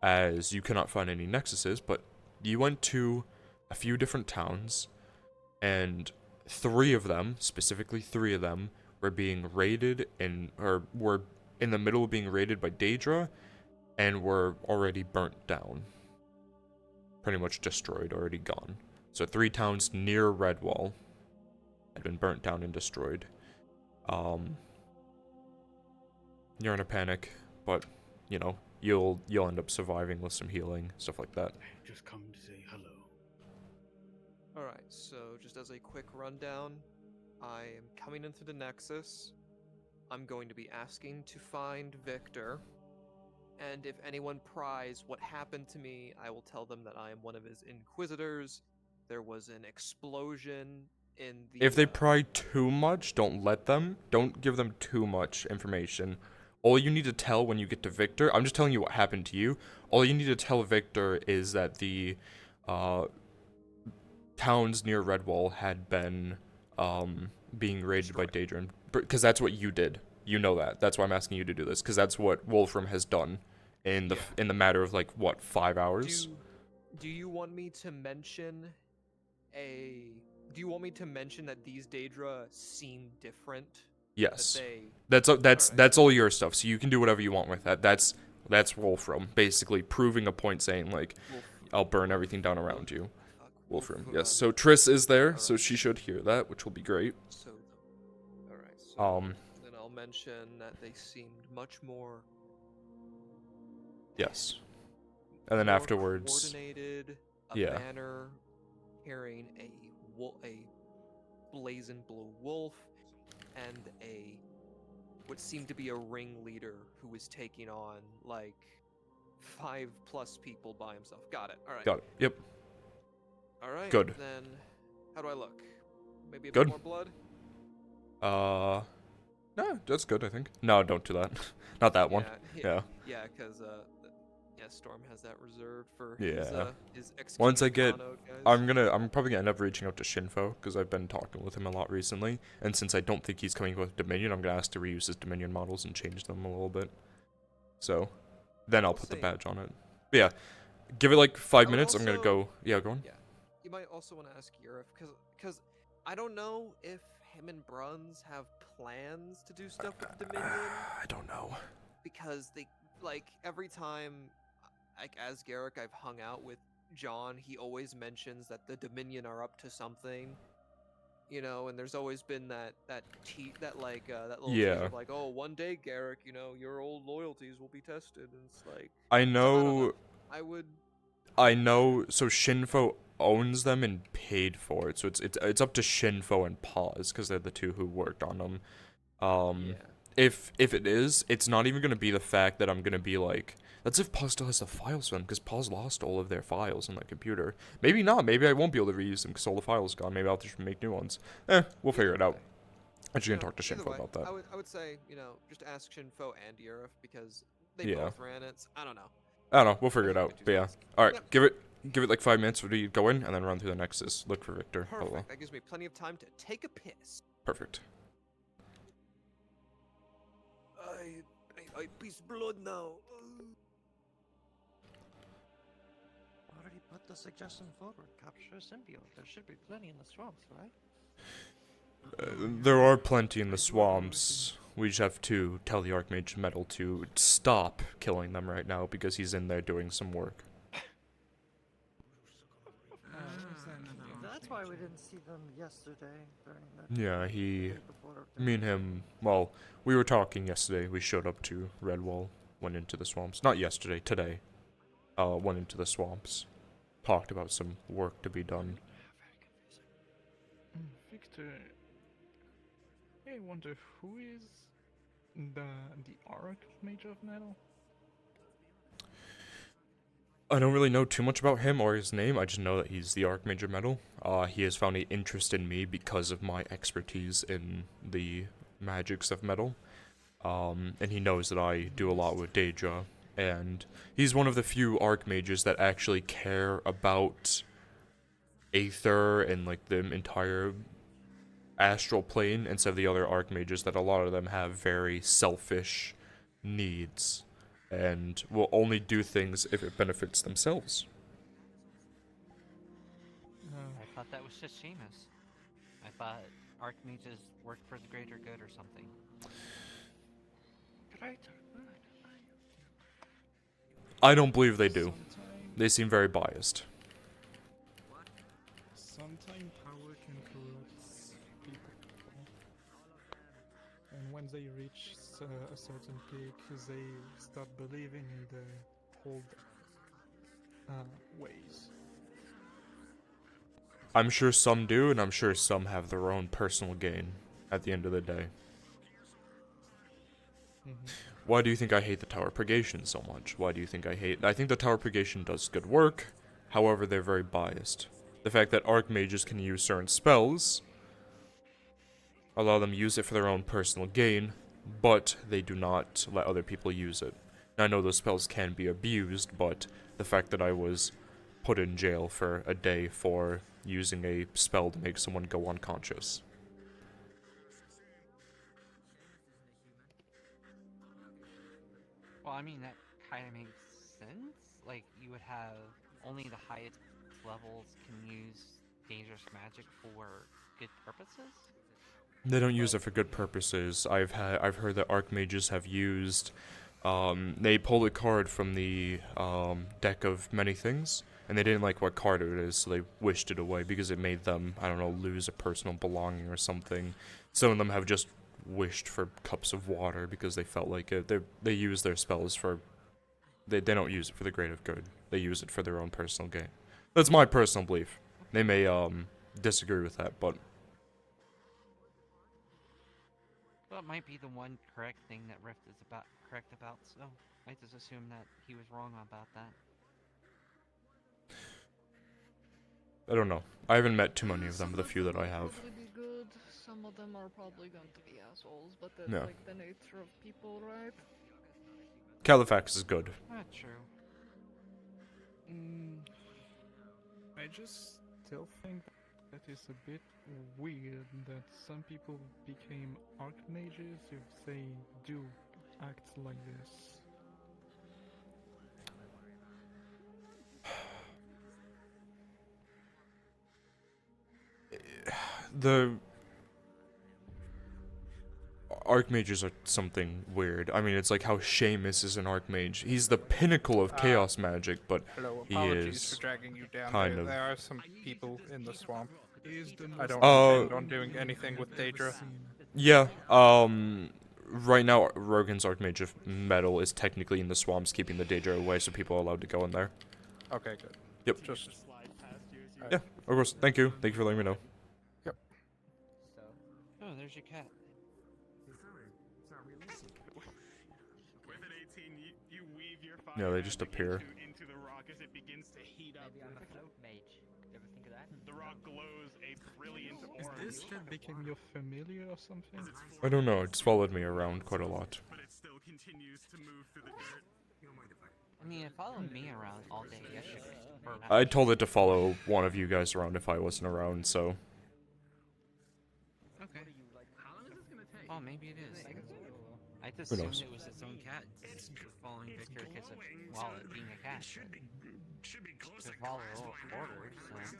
as you cannot find any nexuses, but you went to a few different towns, and specifically three of them, were being raided or were in the middle of being raided by Daedra, and were already burnt down. Pretty much destroyed, already gone. So 3 towns near Redwall had been burnt down and destroyed. You're in a panic, but you know, you'll end up surviving with some healing, stuff like that. Just come to say hello. Alright, so just as a quick rundown, I am coming into the Nexus. I'm going to be asking to find Victor. And if anyone pries what happened to me, I will tell them that I am one of his Inquisitors. There was an explosion in the... If they pry too much, don't let them. Don't give them too much information. All you need to tell when you get to Victor, I'm just telling you what happened to you. All you need to tell Victor is that the towns near Redwall had been being raided by Daedra, because that's what you did. You know that. That's why I'm asking you to do this, because that's what Wolfram has done in the matter of like what, 5 hours. Do you want me to mention that these Daedra seem different? Yes. That That's all your stuff. So you can do whatever you want with that. That's Wolfram basically proving a point, saying like, I'll burn everything down around you. Wolfram. Yes. So Triss is there, so she should hear that, which will be great. Then I'll mention that they seemed much more... Yes. And then afterwards... coordinated, a yeah. banner carrying a blazing blue wolf, and what seemed to be a ringleader who was taking on like 5+ people by himself. Got it. All right. Got it. Yep. All right. Good. Then, how do I look? Maybe a Good. bit more blood. No, that's good. I think. No, don't do that. Not that one. Yeah. Yeah, because Storm has that reserved for Yeah. his Once I executing get, Kano guys. I'm probably gonna end up reaching out to Shinfo because I've been talking with him a lot recently, and since I don't think he's coming with Dominion, I'm gonna ask to reuse his Dominion models and change them a little bit. So, then I'll put the badge on it. But yeah, give it like 5 minutes. I'm gonna go. Yeah, go on. Yeah, you might also want to ask Yurif because I don't know if him and Bruns have plans to do stuff with Dominion. I don't know. Because they like every time, like as Garrick, I've hung out with John, he always mentions that the Dominion are up to something, you know, and there's always been that little tease of like, oh, one day, Garrick, you know, your old loyalties will be tested, and it's like I so know. I would. I know. So Shinfo owns them and paid for it, so it's up to Shinfo and Paz because they're the two who worked on them. If it is, it's not even gonna be the fact that I'm gonna be like, that's if Paz still has the files for them, because Paz lost all of their files on that computer. Maybe not. Maybe I won't be able to reuse them because all the files gone. Maybe I'll just make new ones. We'll figure it out. I'm just gonna talk to Shinfo about that. I would say, you know, just ask Shinfo and Yurif because they both ran it. I don't know. I don't know. We'll figure it out. But yeah. All right. Give it like 5 minutes for you to go in and then run through the Nexus. Look for Victor. Perfect. That gives me plenty of time to take a piss. Perfect. I piss blood now. Already put the suggestion forward. Capture a symbiote. There should be plenty in the swamps, right? There are plenty in the swamps. We just have to tell the Archmage Metal to stop killing them right now because he's in there doing some work. That's why we didn't see them yesterday during that. Yeah, me and him, well, we were talking yesterday. We showed up to Redwall, went into the swamps. Not yesterday, today. Went into the swamps. Talked about some work to be done. Victor, I wonder who is the Archmage of Metal? I don't really know too much about him or his name. I just know that he's the Archmage of Metal. He has found an interest in me because of my expertise in the magics of metal. And he knows that I do a lot with Daedra. And he's one of the few Archmages that actually care about Aether and like the entire astral plane instead of the other Archmages that a lot of them have very selfish needs. And will only do things if it benefits themselves. I thought that was just Seamus. I thought Archmages worked for the greater good or something. I don't believe they do. They seem very biased. Sometimes power can corrupt people. And when they reach a certain peak, they start believing in the old ways. I'm sure some do, and I'm sure some have their own personal gain at the end of the day. Why do you think I hate the Tower Purgation so much? Why do you think I think the Tower Purgation does good work, however they're very biased. The fact that Archmages can use certain spells, allow them to use it for their own personal gain, but they do not let other people use it. Now, I know those spells can be abused, but the fact that I was put in jail for a day for using a spell to make someone go unconscious. Well, I mean, that kind of makes sense. Like, you would have only the highest levels can use dangerous magic for good purposes? They don't use it for good purposes. I've heard that Archmages have used, they pulled a card from the deck of many things, and they didn't like what card it is, so they wished it away because it made them, I don't know, lose a personal belonging or something. Some of them have just wished for cups of water because they felt like it. They use their spells for, they don't use it for the greater good. They use it for their own personal gain. That's my personal belief. They may disagree with that, but That might be the one correct thing that Rift is correct about, so I just assume that he was wrong about that. I don't know. I haven't met too many of them, the few that I have. Probably be good. Some of them are probably going to be assholes, but that's Yeah. like the nature of people, right? Califax is good. Not true. I just still think that it's a bit weird that some people became archmages if they do act like this. The archmages are something weird. I mean, it's like how Seamus is an archmage. He's the pinnacle of chaos magic, but Hello, he apologies is for dragging you down. kind there, of. there are some people in the swamp. Is the I don't most intend on doing anything with Daedra. Yeah. Right now, Rogan's archmage of metal is technically in the swamps, keeping the Daedra away, so people are allowed to go in there. Okay, good. Yep. Just. Yeah, of course. Thank you. Thank you for letting me know. Yep. Oh, there's your cat. With an 18, you weave your fire Yeah, they just magic appear. into the rock as it begins to heat up. Maybe I'm a float mage. You ever think of that? The rock glows a brilliant Is orange. this that became your familiar or something? I don't know. It's followed me around quite a lot. But it still continues to move through the dirt. I mean, it followed me around all day yesterday. I told it to follow one of you guys around if I wasn't around, so. Okay. Oh, maybe it is. I just Who assumed knows? it was its own cat following Victor because of, well, it being a cat. To follow orders, so.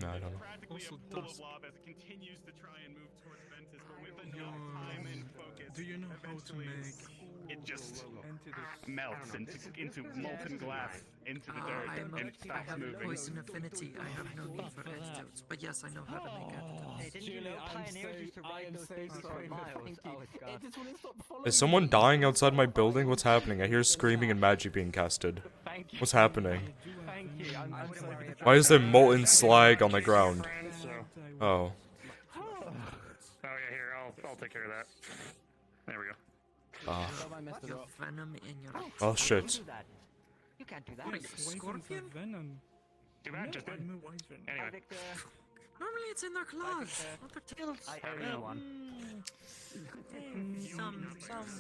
No, I don't know. Also, Full of lava as it continues to try and move towards Ventus, but with enough time and focus, do you know how to eventually make it just antidotes? melts into molten glass into the dirt and it I stops have moving. poison affinity. I have no need for antidotes. But yes, I know how to make antidotes. Hey, didn't you know pioneers used to ride those things for miles? Oh, it's gone. Is someone dying outside my building? What's happening? I hear screaming and magic being casted. What's happening? Thank you. I'm sorry. Why is there molten slag on the ground? Oh. Oh yeah, here, I'll take care of that. There we go. Ah. You have venom in your. Oh shit. You can't do that. What are you, a scorpion? Venom. Too bad, just did. I'm a wyvern. Anyway. Normally it's in their claws, not their tails. Some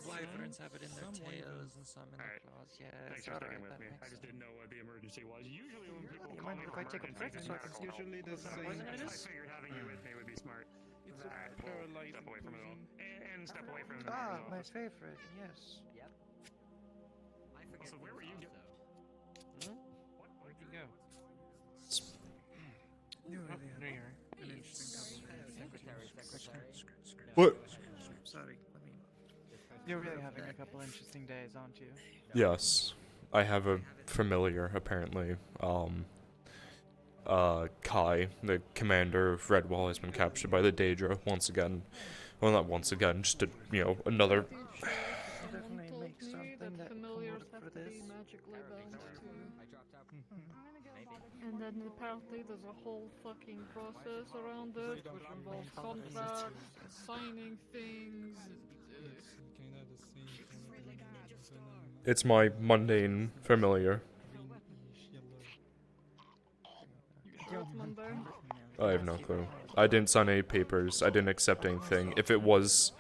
wyverns have it in their tails and some in their claws. Yeah, Thanks for sticking with me. I just didn't know what the emergency was. Usually when people You call mind me if I for take a emergencies, break so I can it's see usually the same. I figured having you with me would be smart. It's Alright, a well, paralyzing step away from it all. poison. And step away from the Ah, mayor's my office. favorite. Yes. Yep. I forget. Also, where were you? Where'd you go? You Oh, really there you have are. an interesting Secretary. What? Sorry, let me. You're really having a couple interesting days, aren't you? Yes. I have a familiar, apparently. Kai, the commander of Redwall, has been captured by the Daedra once again. Well, not once again, just another. Definitely make something that can work for this. magically bound to. And then apparently there's a whole fucking process around it, which involves contracts, signing things. It's my mundane familiar. I have no clue. I didn't sign any papers. I didn't accept anything. If it was,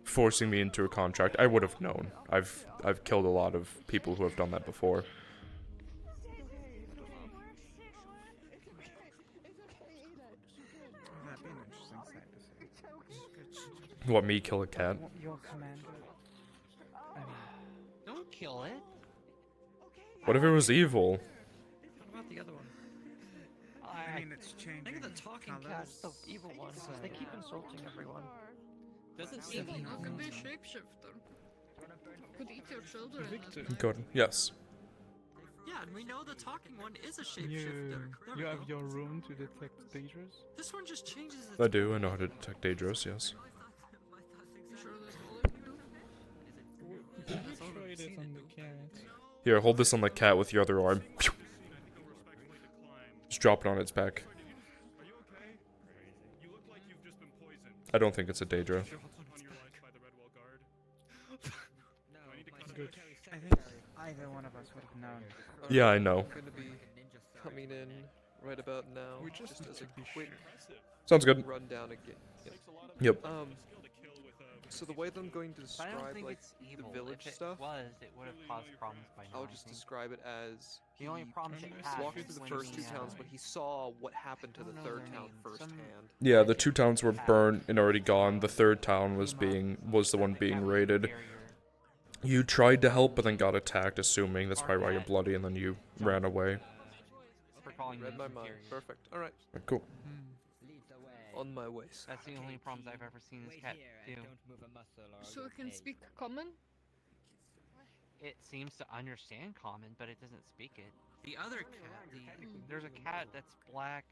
forcing me into a contract, I would have known. I've killed a lot of people who have done that before. That'd be an interesting sight to see. What, me kill a cat? Your commander. Don't kill it. What if it was evil? What about the other one? I mean, it's changing. Think of the talking cats, the evil ones. They keep insulting everyone. Doesn't Evil, you can be a shapeshifter. Could eat your children. Good. Yes. Yeah, and we know the talking one is a You, shapeshifter. There you we have go. your room to detect Daedras? This one just changes its. I do. I know how to detect Daedras, yes. You sure there's all of you? You tried it on the cat. Here, hold this on the cat with your other arm. Just drop it on its back. Are you okay? You look like you've I don't think it's a Daedra. Good. I think either one of us would have known. Yeah, I know. I'm gonna be coming in right about now, We just just need as to a be quick Sounds good. rundown again. Yep. So the way that I'm going to But I don't describe think like it's the evil. village If it stuff, was, it would have caused problems by now. I'll I just think. describe it as The only problems it had walked was through the when first the, two towns, but he saw what happened to I the don't know third their town names. firsthand. Yeah, the 2 towns were burnt and already gone. The 3rd town was the one being raided. You tried to help, but then got attacked, assuming that's probably why you're bloody, and then you ran away. For calling Read them my mind. inferior. Perfect. All right. Cool. On my way. Sir. That's the only problems I've ever seen this cat do. So it can speak common? It seems to understand common, but it doesn't speak it. The other cat, there's a cat that's black,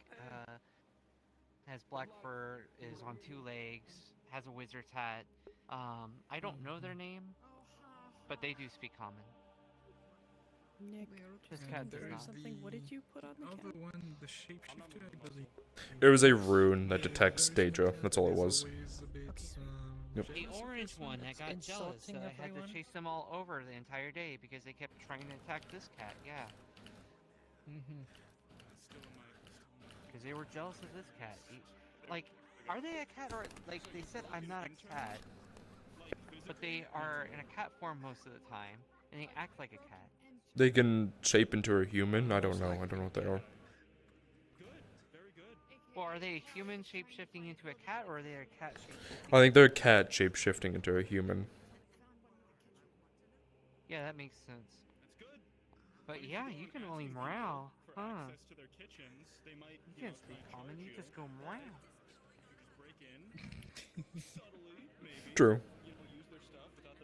has black fur, is on 2 legs, has a wizard's hat. I don't know their name, but they do speak common. Nick, This just cat does confirm not. something. What did you put on the cat? Other one, the shapeshifter, does he? It was a rune that detects Daedra. That's all it was. Yep. The orange one that got jealous that I had to chase them all over the entire day because they kept trying to attack this cat, yeah. Because they were jealous of this cat. Like, are they a cat or, like, they said I'm not a cat, but they are in a cat form most of the time, and they act like a cat. They can shape into a human? I don't know. I don't know what they are. Well, are they a human shape-shifting into a cat, or are they a cat shape-shifting? I think they're a cat shape-shifting into a human. Yeah, that makes sense. But yeah, you can only morale, huh? You can't speak common, you just go morale. True.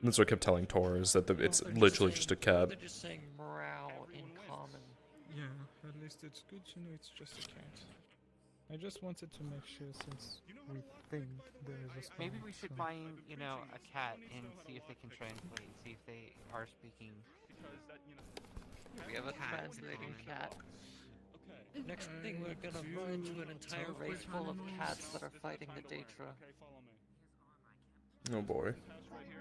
That's what I kept telling Tor, is that it's literally just a cat. They're just saying morale in common. Yeah, at least it's good to know it's just a cat. I just wanted to make sure since we think there is a spawn. Maybe we should find, you know, a cat and see if they can translate, see if they are speaking. We have a translating cat. Next thing, we're gonna run into an entire race full of cats that are fighting the Daedra. Oh boy.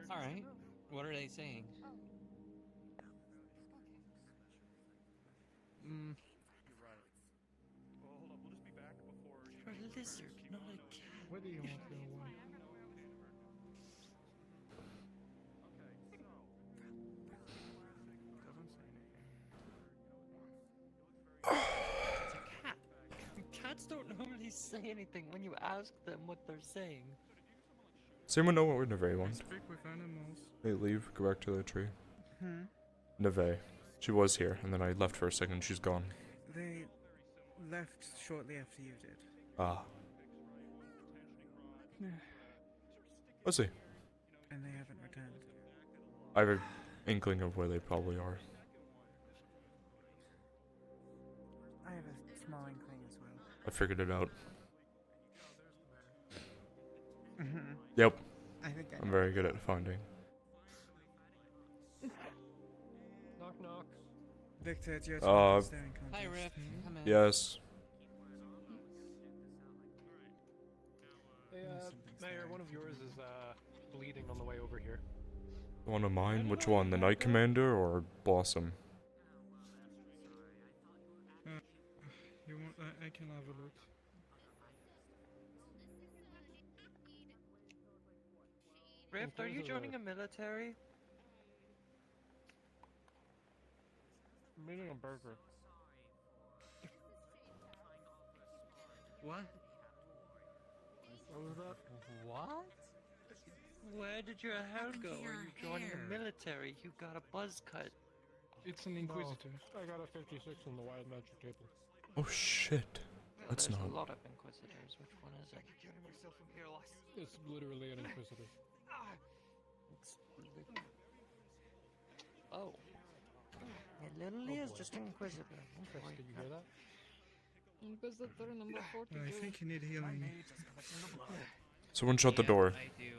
Alright, what are they saying? You're a lizard, not a cat. Where do you want your one? It's a cat. Cats don't normally say anything when you ask them what they're saying. Does anyone know what we're Neve on? Speak with animals. They leave, go back to the tree. Hmm? Neve. She was here, and then I left for a second, she's gone. They left shortly after you did. Ah. Let's see. And they haven't returned. I have an inkling of where they probably are. I have a small inkling as well. I figured it out. Mhm. Yep. I think I I'm know. very good at finding. Knock knock. Victor, it's your turn for staring contest. Hi, Riff. Come in. Yes. Hey, Mayor, one of yours is bleeding on the way over here. One of mine? Which one? The Knight Commander or Blossom? You want? I can have a look. Rift, are you joining a military? I'm eating a burger. What? What was that? What? Where did your hair go? Are you joining the military? You got a buzz cut. It's an Inquisitor. No, I got a 56 on the wild magic table. Oh shit. That's There's not. a lot of Inquisitors. Which one is it? It's literally an Inquisitor. It's oh. It literally is just an Inquisitor. Chris, did you hear that? Inquisitor number 42. I think you need healing. Someone shut the door. I do.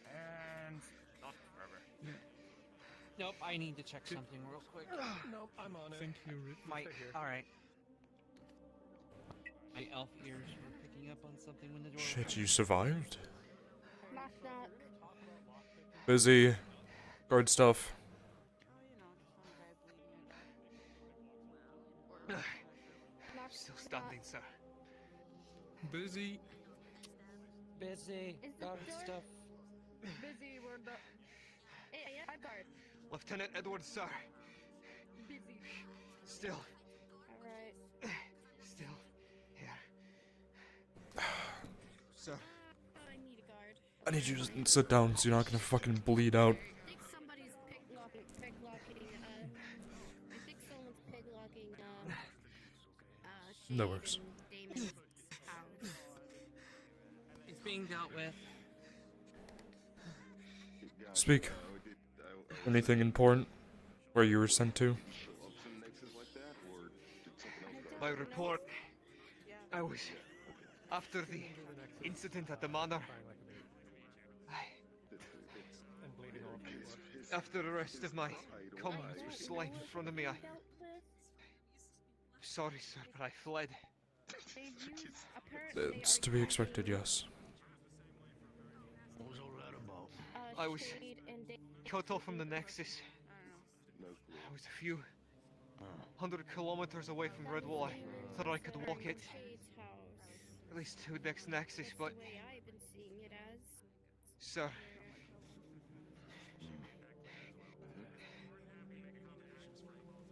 And not forever. Nope, I need to check something real quick. Nope, I'm on it. Thank you, Rick. Alright. My elf ears were picking up on something when the door Shit, was you survived? Knock knock. Busy. Guard stuff. Still standing, sir. Busy. Busy. Is the Guard door- stuff. Busy, we're the Five guard. Lieutenant Edwards, sir. busy. Still. Alright. Still here. Sir. I need a guard. I need you to sit down so you're not gonna fucking bleed out. I think somebody's picklocking, I think someone's picklocking, That works. Damon's house. It's being dealt with. Speak. Anything important? Where you were sent to? My report. I was after the incident at the manor. After the rest of my comrades were slain in front of me, I'm sorry, sir, but I fled. It's to be expected, yes. What was all that about? I was cut off from the Nexus. I was a few 100 kilometers away from Redwall. I thought I could walk it. At least to the next Nexus, but... Sir...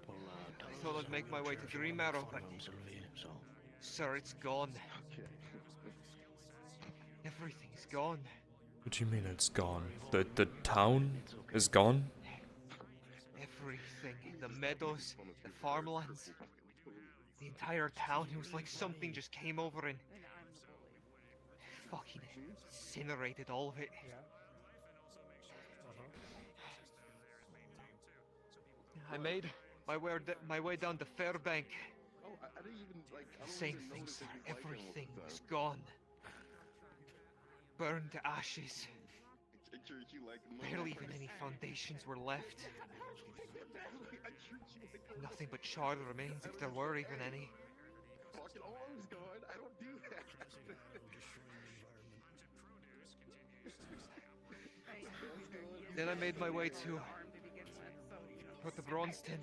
I thought I'd make my way to Dream Arrow, but... Sir, it's gone. Everything's gone. What do you mean it's gone? The town is gone? Everything. The meadows, the farmlands, the entire town. It was like something just came over and fucking incinerated all of it. I made my way down the Fairbank. Same thing, sir. Everything was gone. Burned to ashes. Barely even any foundations were left. Nothing but charred remains, if there were even any. Then I made my way to the Bronstein.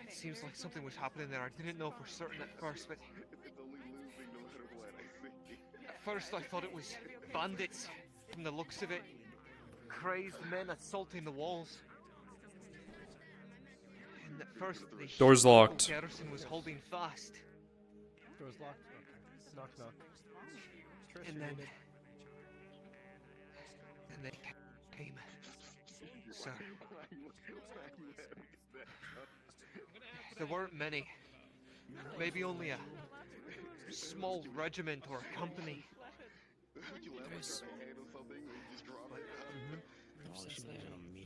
It seems like something was happening there. I didn't know for certain at first, but at first I thought it was bandits from the looks of it. Crazed men assaulting the walls. And at first the Door's locked. garrison was holding fast. Door's locked. Okay. Knock knock. And then they came. Sir. There weren't many. Maybe only a small regiment or company.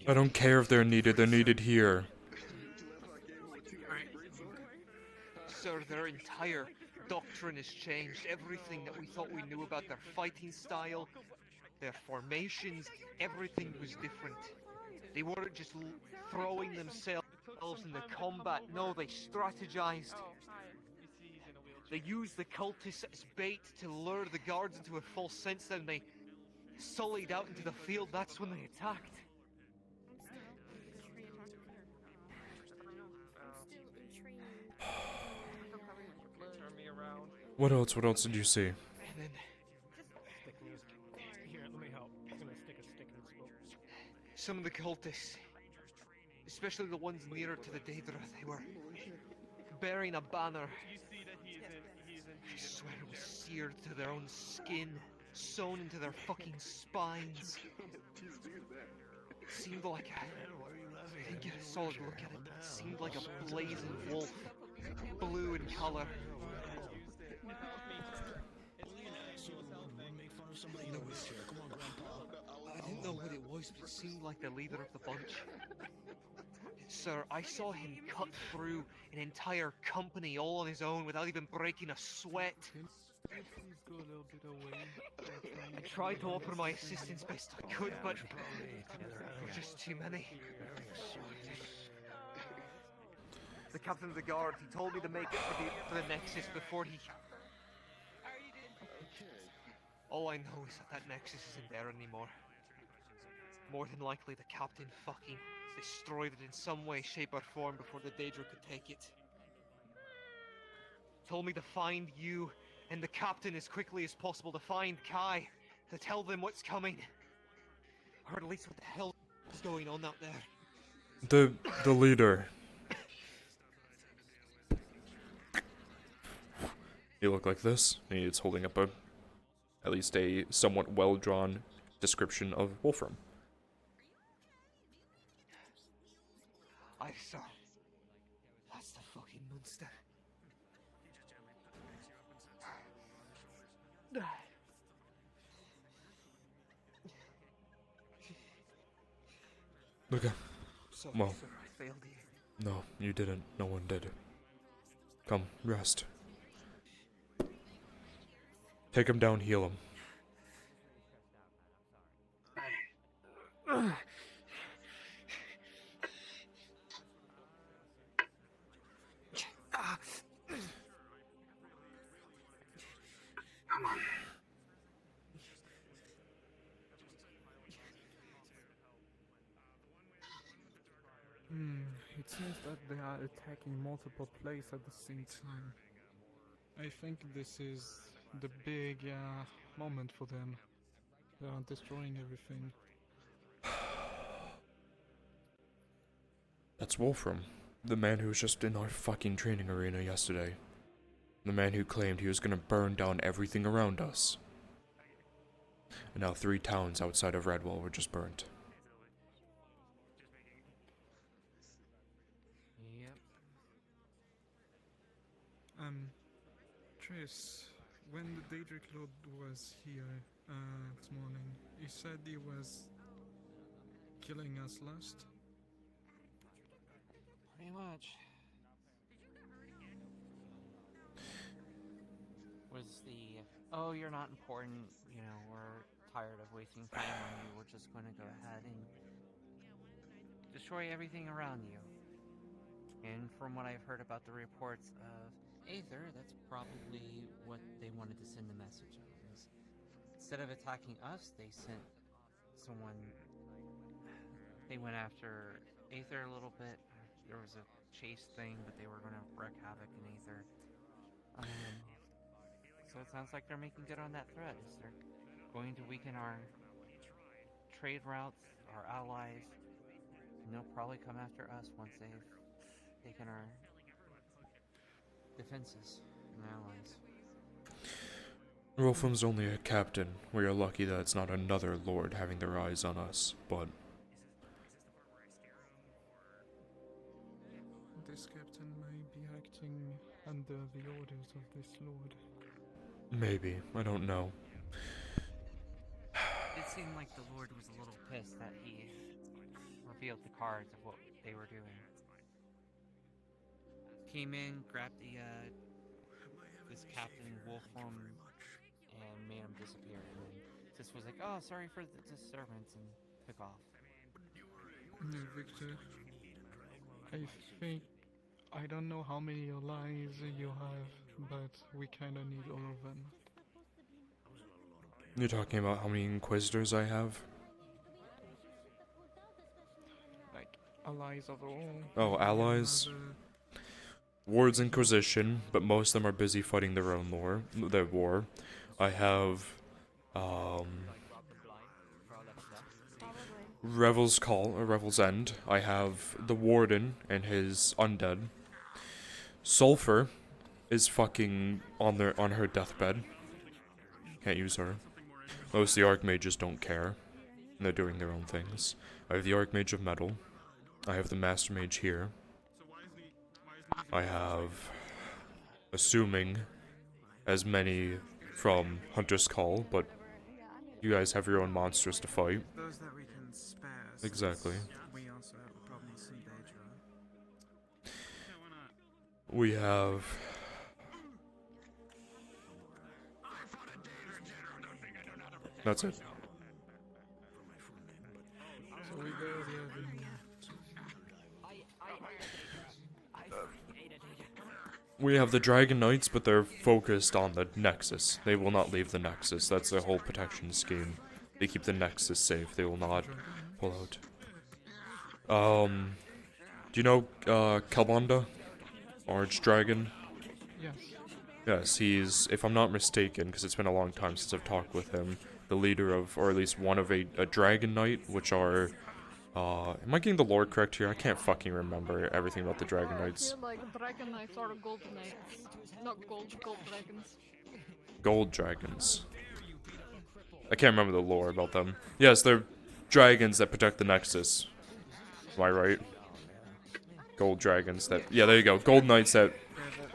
I don't care if they're needed here. Sir, their entire doctrine has changed. Everything that we thought we knew about their fighting style, their formations, everything was different. They weren't just throwing themselves into combat. No, they strategized. They used the cultists as bait to lure the guards into a false sense, then they sullied out into the field. That's when they attacked. What else did you see? And then Here, let me help. I'm gonna stick a stick in his boat. some of the cultists, especially the ones nearer to the Daedra, they were bearing a banner. I swear it was seared to their own skin, sewn into their fucking spines. It seemed like I didn't get a solid look at it, but it seemed like a blazing wolf, blue in color. I didn't know what it was, but it seemed like the leader of the bunch. Sir, I saw him cut through an entire company all on his own without even breaking a sweat. I tried to offer my assistance best I could, but there were just too many. The captain of the guard, he told me to make it for the Nexus before he All I know is that Nexus isn't there anymore. More than likely the captain fucking destroyed it in some way, shape, or form before the Daedra could take it. Told me to find you and the captain as quickly as possible, to find Kai, to tell them what's coming. Or at least what the hell is going on out there. The leader. You look like this. He's holding up at least a somewhat well-drawn description of Wolfram. I saw. That's the fucking monster. Okay. Sorry, Well. sir, I failed you. No, you didn't. No one did. Come, rest. Take him down, heal him. It seems that they are attacking multiple places at the same time. I think this is the big moment for them. They are destroying everything. That's Wolfram. The man who was just in our fucking training arena yesterday. The man who claimed he was gonna burn down everything around us. And now 3 towns outside of Redwall were just burnt. Yep. Tris, when the Daedric Lord was here this morning, he said he was killing us last. Pretty much. Was the, oh, you're not important, you know, we're tired of wasting time on you, we're just going to go ahead and destroy everything around you. And from what I've heard about the reports of Aether, that's probably what they wanted to send the message of. Instead of attacking us, they sent someone, they went after Aether a little bit. There was a chase thing, but they were going to wreak havoc in Aether. So it sounds like they're making good on that threat. They're going to weaken our trade routes, our allies, and they'll probably come after us once they've taken our defenses and allies. Wolfram's only a captain. We are lucky that it's not another lord having their eyes on us, but... This captain may be acting under the orders of this lord. Maybe. I don't know. It seemed like the Lord was a little pissed that he revealed the cards of what they were doing. Came in, grabbed the, this Captain Wolfram, and made him disappear. And then just was like, oh, sorry for the disturbance, and took off. No, Victor. I don't know how many allies you have, but we kinda need all of them. You're talking about how many Inquisitors I have? Like, allies overall. Oh, allies? Ward's Inquisition, but most of them are busy fighting their own war. I have, Revel's Call, or Revel's End. I have the Warden and his undead. Sulfur is fucking on her deathbed. Can't use her. Most of the Archmages don't care. And they're doing their own things. I have the Archmage of Metal. I have the Master Mage here. I have, assuming, as many from Hunter's Call, but you guys have your own monsters to fight. Those that we can spare. Exactly. We also have probably some Daedra. We have... That's it. So we barely have any. We have the Dragon Knights, but they're focused on the Nexus. They will not leave the Nexus. That's their whole protection scheme. They keep the Nexus safe. They will not pull out. Do you know, Kalbanda? Orange Dragon? Yes. Yes, he's, if I'm not mistaken, because it's been a long time since I've talked with him, the leader of, or at least one of a Dragon Knight, which are, am I getting the lore correct here? I can't fucking remember everything about the Dragon I Knights. feel like Dragon Knights are gold knights. Not gold dragons. Gold dragons. I can't remember the lore about them. Yes, they're dragons that protect the Nexus. Am I right? Gold dragons that... Yeah, there you go. Gold knights that...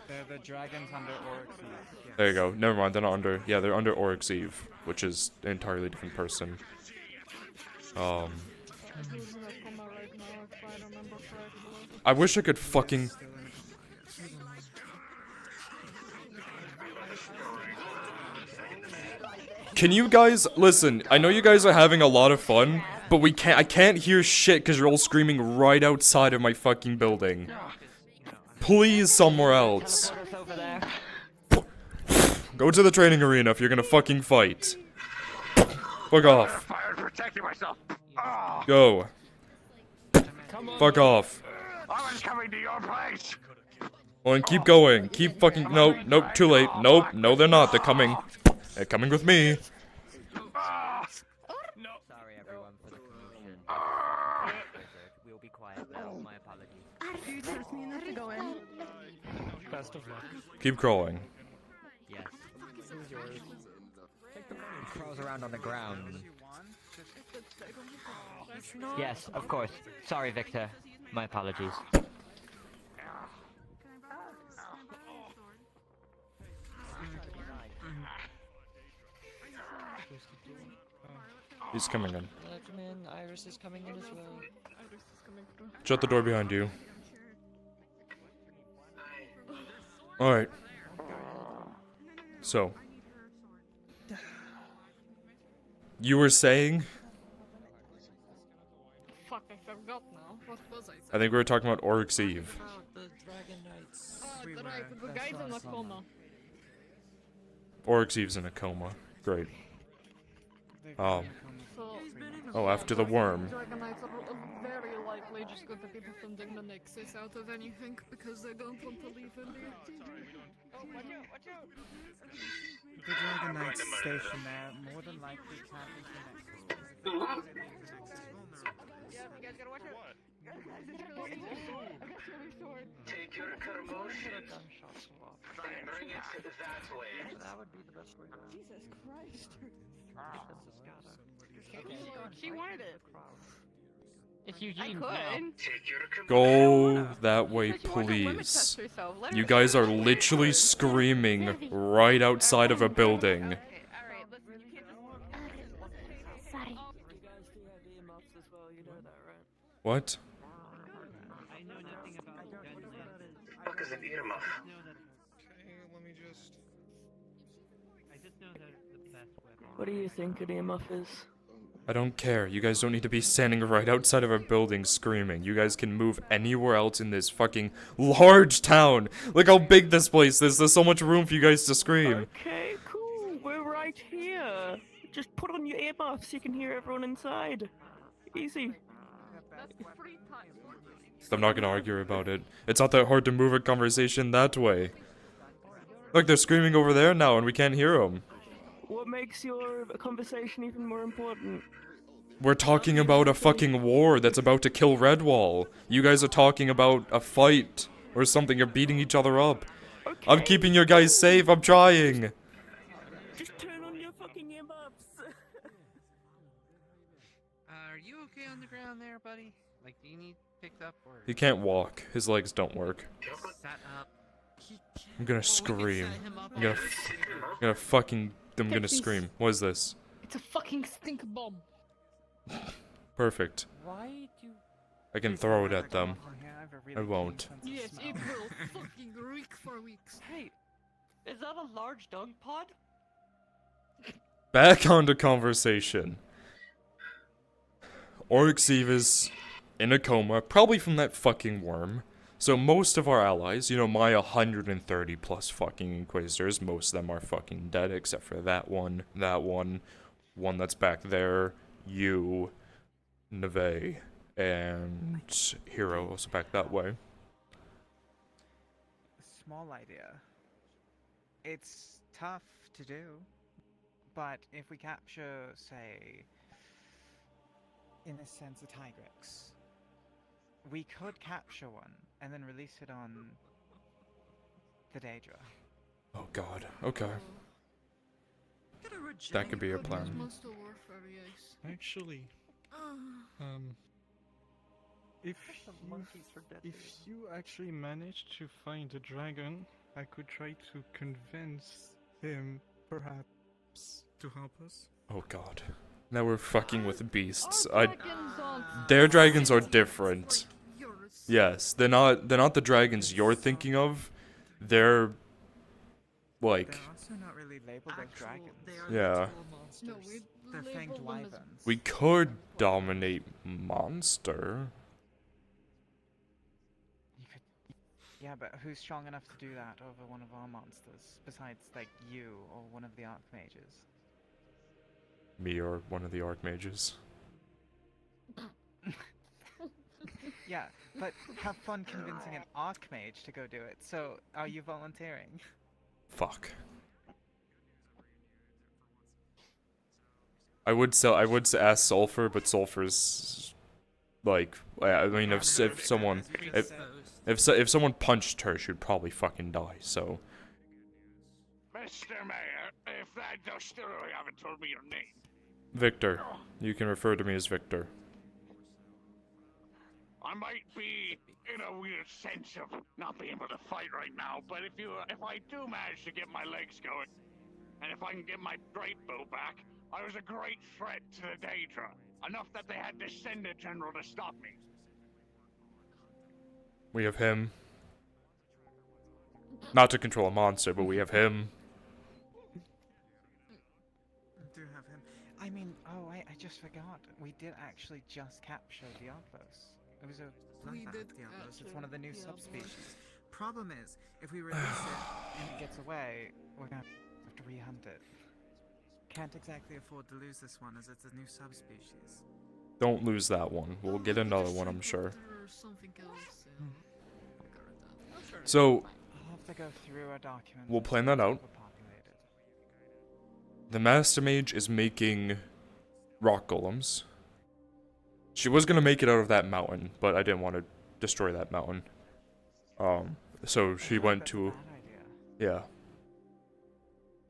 They're the dragons under Oryx Eve. Yes. There you go. Never mind, they're not under... Yeah, they're under Oryx Eve, which is an entirely different person. I wish I could fucking... Can you guys... Listen, I know you guys are having a lot of fun, but I can't hear shit because you're all screaming right outside of my fucking building. Please, somewhere else. Go to the training arena if you're gonna fucking fight. Fuck off. Go. Fuck off. I was coming to your place. Oh, and keep going. Keep fucking... Nope, nope, too late. Nope, no they're not. They're coming. They're coming with me. Sorry everyone for the commotion. We'll be quiet now, my apologies. Do you trust me enough to go in? Best of luck. Keep crawling. Yes. Who's yours? He crawls around on the ground. Yes, of course. Sorry, Victor. My apologies. He's coming in. Let him in. Iris is coming in as well. Shut the door behind you. Alright. So. You were saying? Fuck, I forgot now. What was I saying? I think we were talking about Oryx Eve. The Dragon Knights. The guy's in a coma. Oryx Eve's in a coma. Great. So, Oh, after the worm. Dragon Knights are very likely just going to be defending the Nexus out of anything because they don't want to leave India. The Dragon Knights station there more than likely can't leave the Nexus. Yeah, you guys gotta watch out. Take your Kermotion and bring it that way. That would be the best way to go. Jesus Christ. She wanted it. It's Eugene. Go that way, please. You guys are literally screaming right outside of a building. What? I know nothing about gun lights. Fuck is an earmuff? Okay, let me just... I just know that the best weapon. What do you think an earmuff is? I don't care. You guys don't need to be standing right outside of a building screaming. You guys can move anywhere else in this fucking large town. Look how big this place is. There's so much room for you guys to scream. Okay, cool. We're right here. Just put on your earmuffs. You can hear everyone inside. Easy. I'm not gonna argue about it. It's not that hard to move a conversation that way. Look, they're screaming over there now and we can't hear them. What makes your conversation even more important? We're talking about a fucking war that's about to kill Redwall. You guys are talking about a fight or something. You're beating each other up. Okay. I'm keeping your guys safe. I'm trying. Just turn on your fucking earmuffs. Are you okay on the ground there, buddy? Like, do you need picked up or? He can't walk. His legs don't work. Sat up. I'm gonna scream. I'm gonna scream. What is this? It's a fucking stink bomb. Perfect. Why do you... I can throw it at them. I won't. Yes, it will fucking reek for weeks. Hey, is that a large dog pod? Back onto conversation. Oryx Eve is in a coma, probably from that fucking worm. So most of our allies, you know, my 130 plus fucking Inquisitors, most of them are fucking dead except for that one, one that's back there, you, Neve, and Hero also back that way. Small idea. It's tough to do, but if we capture, say, in a sense, a Tigrex, we could capture one and then release it on the Daedra. Oh god, okay. That could be a plan. Monster Warfare, yes. Actually, if you actually manage to find a dragon, I could try to convince him, perhaps, to help us. Oh god. Now we're fucking with beasts. Dragons aren't Their dragons are different. like yours. Yes, they're not the dragons you're thinking of. They're like They're also not really labeled as dragons. yeah. No, we They're fanged label them as wyverns. We could dominate monster. Yeah, but who's strong enough to do that over one of our monsters, besides, like, you or one of the Archmages? Me or one of the archmages. Yeah, but have fun convincing an Archmage to go do it, so are you volunteering? Fuck. I would ask Sulfur, but Sulfur's like I mean if someone if someone punched her, she'd probably fucking die. So. Mr. Mayor, if that you still haven't told me your name. Victor, you can refer to me as Victor. I might be in a weird sense of not being able to fight right now, but if I do manage to get my legs going, and if I can get my great bow back, I was a great threat to the Daedra. Enough that they had to send a general to stop me. We have him. Not to control a monster, but we have him. Do have him. I mean, oh, I just forgot. We did actually just capture Diablos. It was a We bloodbath did Diablos. It's capture one of the new Diablos. subspecies. Problem is, if we release it and it gets away, we're gonna have to rehunt it. Can't exactly afford to lose this one as it's a new subspecies. Don't lose that one. We'll get another one, I'm sure. Or something else. So, I'll have to go through our documents. we'll and plan see that what's out. overpopulated. The Master Mage is making rock golems. She was gonna make it out of that mountain, but I didn't want to destroy that mountain. So she went to... Yeah.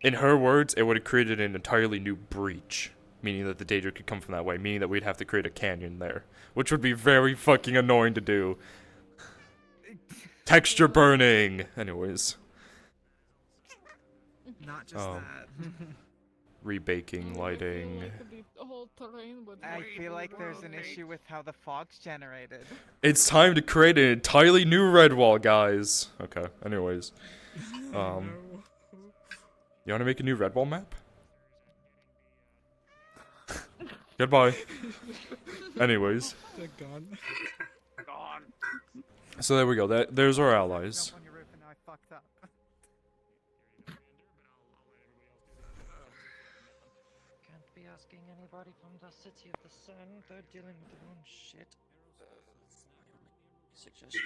In her words, it would have created an entirely new breach. Meaning that the Daedra could come from that way. Meaning that we'd have to create a canyon there. Which would be very fucking annoying to do. Texture burning! Anyways. Not just that. Rebaking, lighting... The whole terrain would I feel like there's an issue with how the fog's generated. It's time to create an entirely new red wall, guys. Okay, anyways. You wanna make a new red wall map? Goodbye. Anyways. They're gone. Gone. So there we go. There's our allies. Jump on your roof and now I fucked up. Can't be asking anybody from the City of the Sun. They're dealing with their own shit. Suggestion.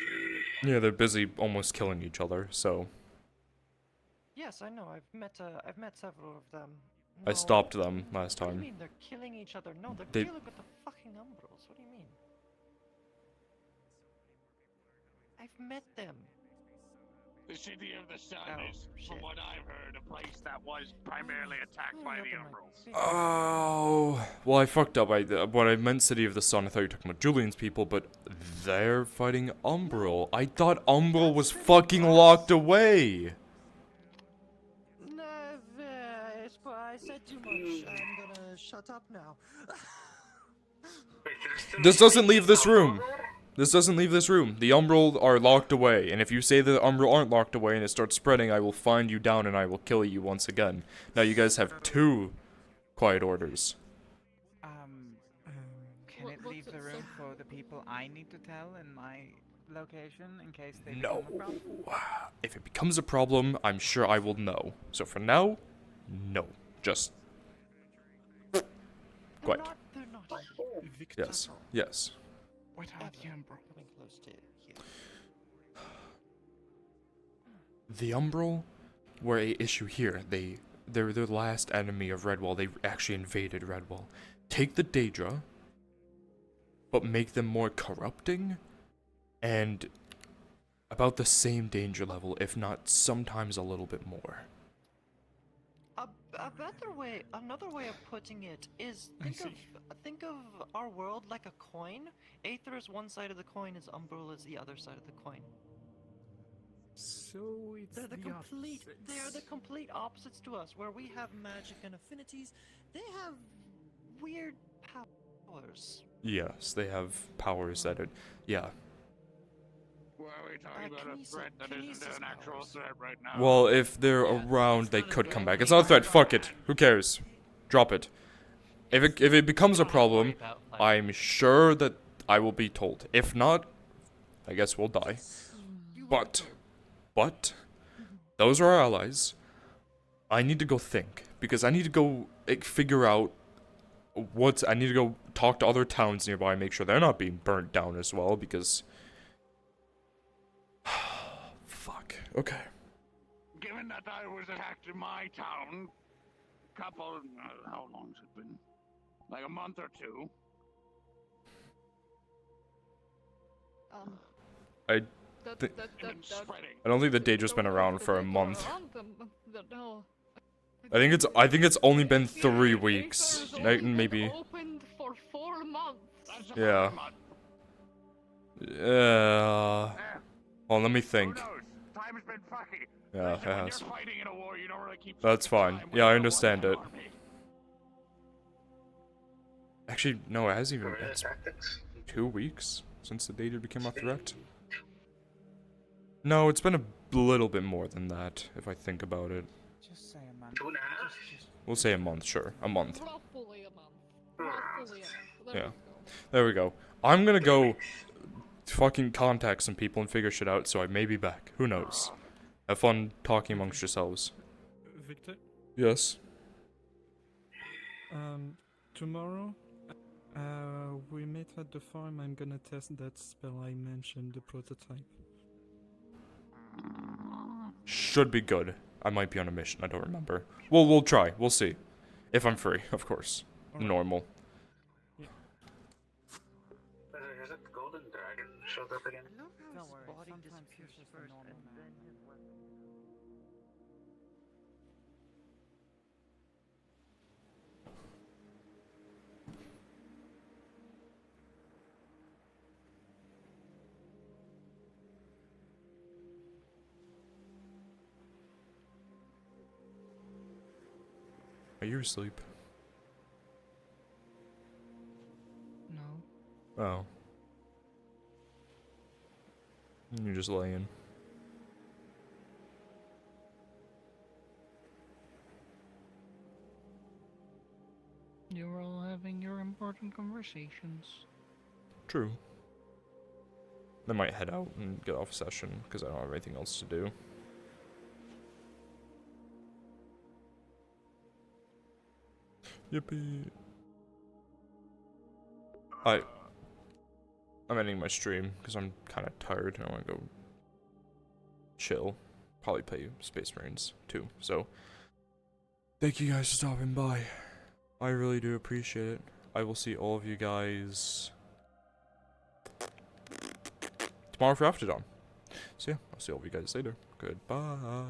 Yeah, they're busy almost killing each other, so... Yes, I know. I've met several of them. I No. stopped them last What do time. you mean they're killing each other? No, they're They- dealing with the fucking Umbrals. What do you mean? I've met them. The City of the Sun Oh, is, shit. from what I've heard, a place that was primarily attacked by the Umbrals. Oh, well, I fucked up. When I meant City of the Sun, I thought you were talking about Julian's people, but they're fighting Umbral. I thought Umbral was fucking locked away. Never. I said too much. I'm gonna shut up now. This doesn't leave this room. This doesn't leave this room. The Umbral are locked away, and if you say that the Umbral aren't locked away and it starts spreading, I will find you down and I will kill you once again. Now you guys have 2 quiet orders. Can it leave the room for the people I need to tell in my location in case they No. become a problem? If it becomes a problem, I'm sure I will know. So for now, no. Just quiet. They're not. Yes. Yes. What are the Umbral? Coming close to here. The Umbral were a issue here. They're the last enemy of Redwall. They actually invaded Redwall. Take the Daedra, but make them more corrupting, and about the same danger level, if not sometimes a little bit more. Another way of putting it is think of our world like a coin. Aether is one side of the coin, as Umbral is the other side of the coin. So it's They're the complete opposites to us. Where we have magic and affinities, they have weird powers. Yes, they have powers that are... Yeah. Were we talking about a threat that isn't an actual threat right now? Well, if they're around, they could come back. It's not a threat. Fuck it. Who cares? Drop it. If it becomes a problem, I'm sure that I will be told. If not, I guess we'll die. But, those are our allies. I need to go think, because I need to go figure out I need to go talk to other towns nearby and make sure they're not being burnt down as well, because... Fuck. Okay. Given that I was attacked in my town, how long's it been? Like a month or two. I don't think the Daedra's been around for a month. I think it's only been 3 weeks. Maybe. Opened for 4 months. Yeah. Well, let me think. Time's been fucky. Yeah, it When has. you're fighting in a war, you don't really keep That's fine. Yeah, I understand it. Actually, no, it hasn't even been 2 weeks since the Daedra became a threat. No, it's been a little bit more than that, if I think about it. Just say a month. We'll say a month, sure. A month. Roughly a month. Roughly a month. Yeah. There we go. I'm gonna go fucking contact some people and figure shit out, so I may be back. Who knows? Have fun talking amongst yourselves. Victor? Yes? Tomorrow, we meet at the farm. I'm gonna test that spell I mentioned, the prototype. Should be good. I might be on a mission, I don't remember. Well, we'll try. We'll see. If I'm free, of course. Normal. Has that golden dragon showed up again? Don't worry, sometimes he's just a normal man. Are you asleep? No. Oh. You're just laying. You're all having your important conversations. True. I might head out and get off session, because I don't have anything else to do. Yippee. I'm ending my stream because I'm kind of tired and I want to go chill. Probably play Space Marines too. So, thank you guys for stopping by. I really do appreciate it. I will see all of you guys tomorrow for After Dawn. So yeah, I'll see all of you guys later. Goodbye.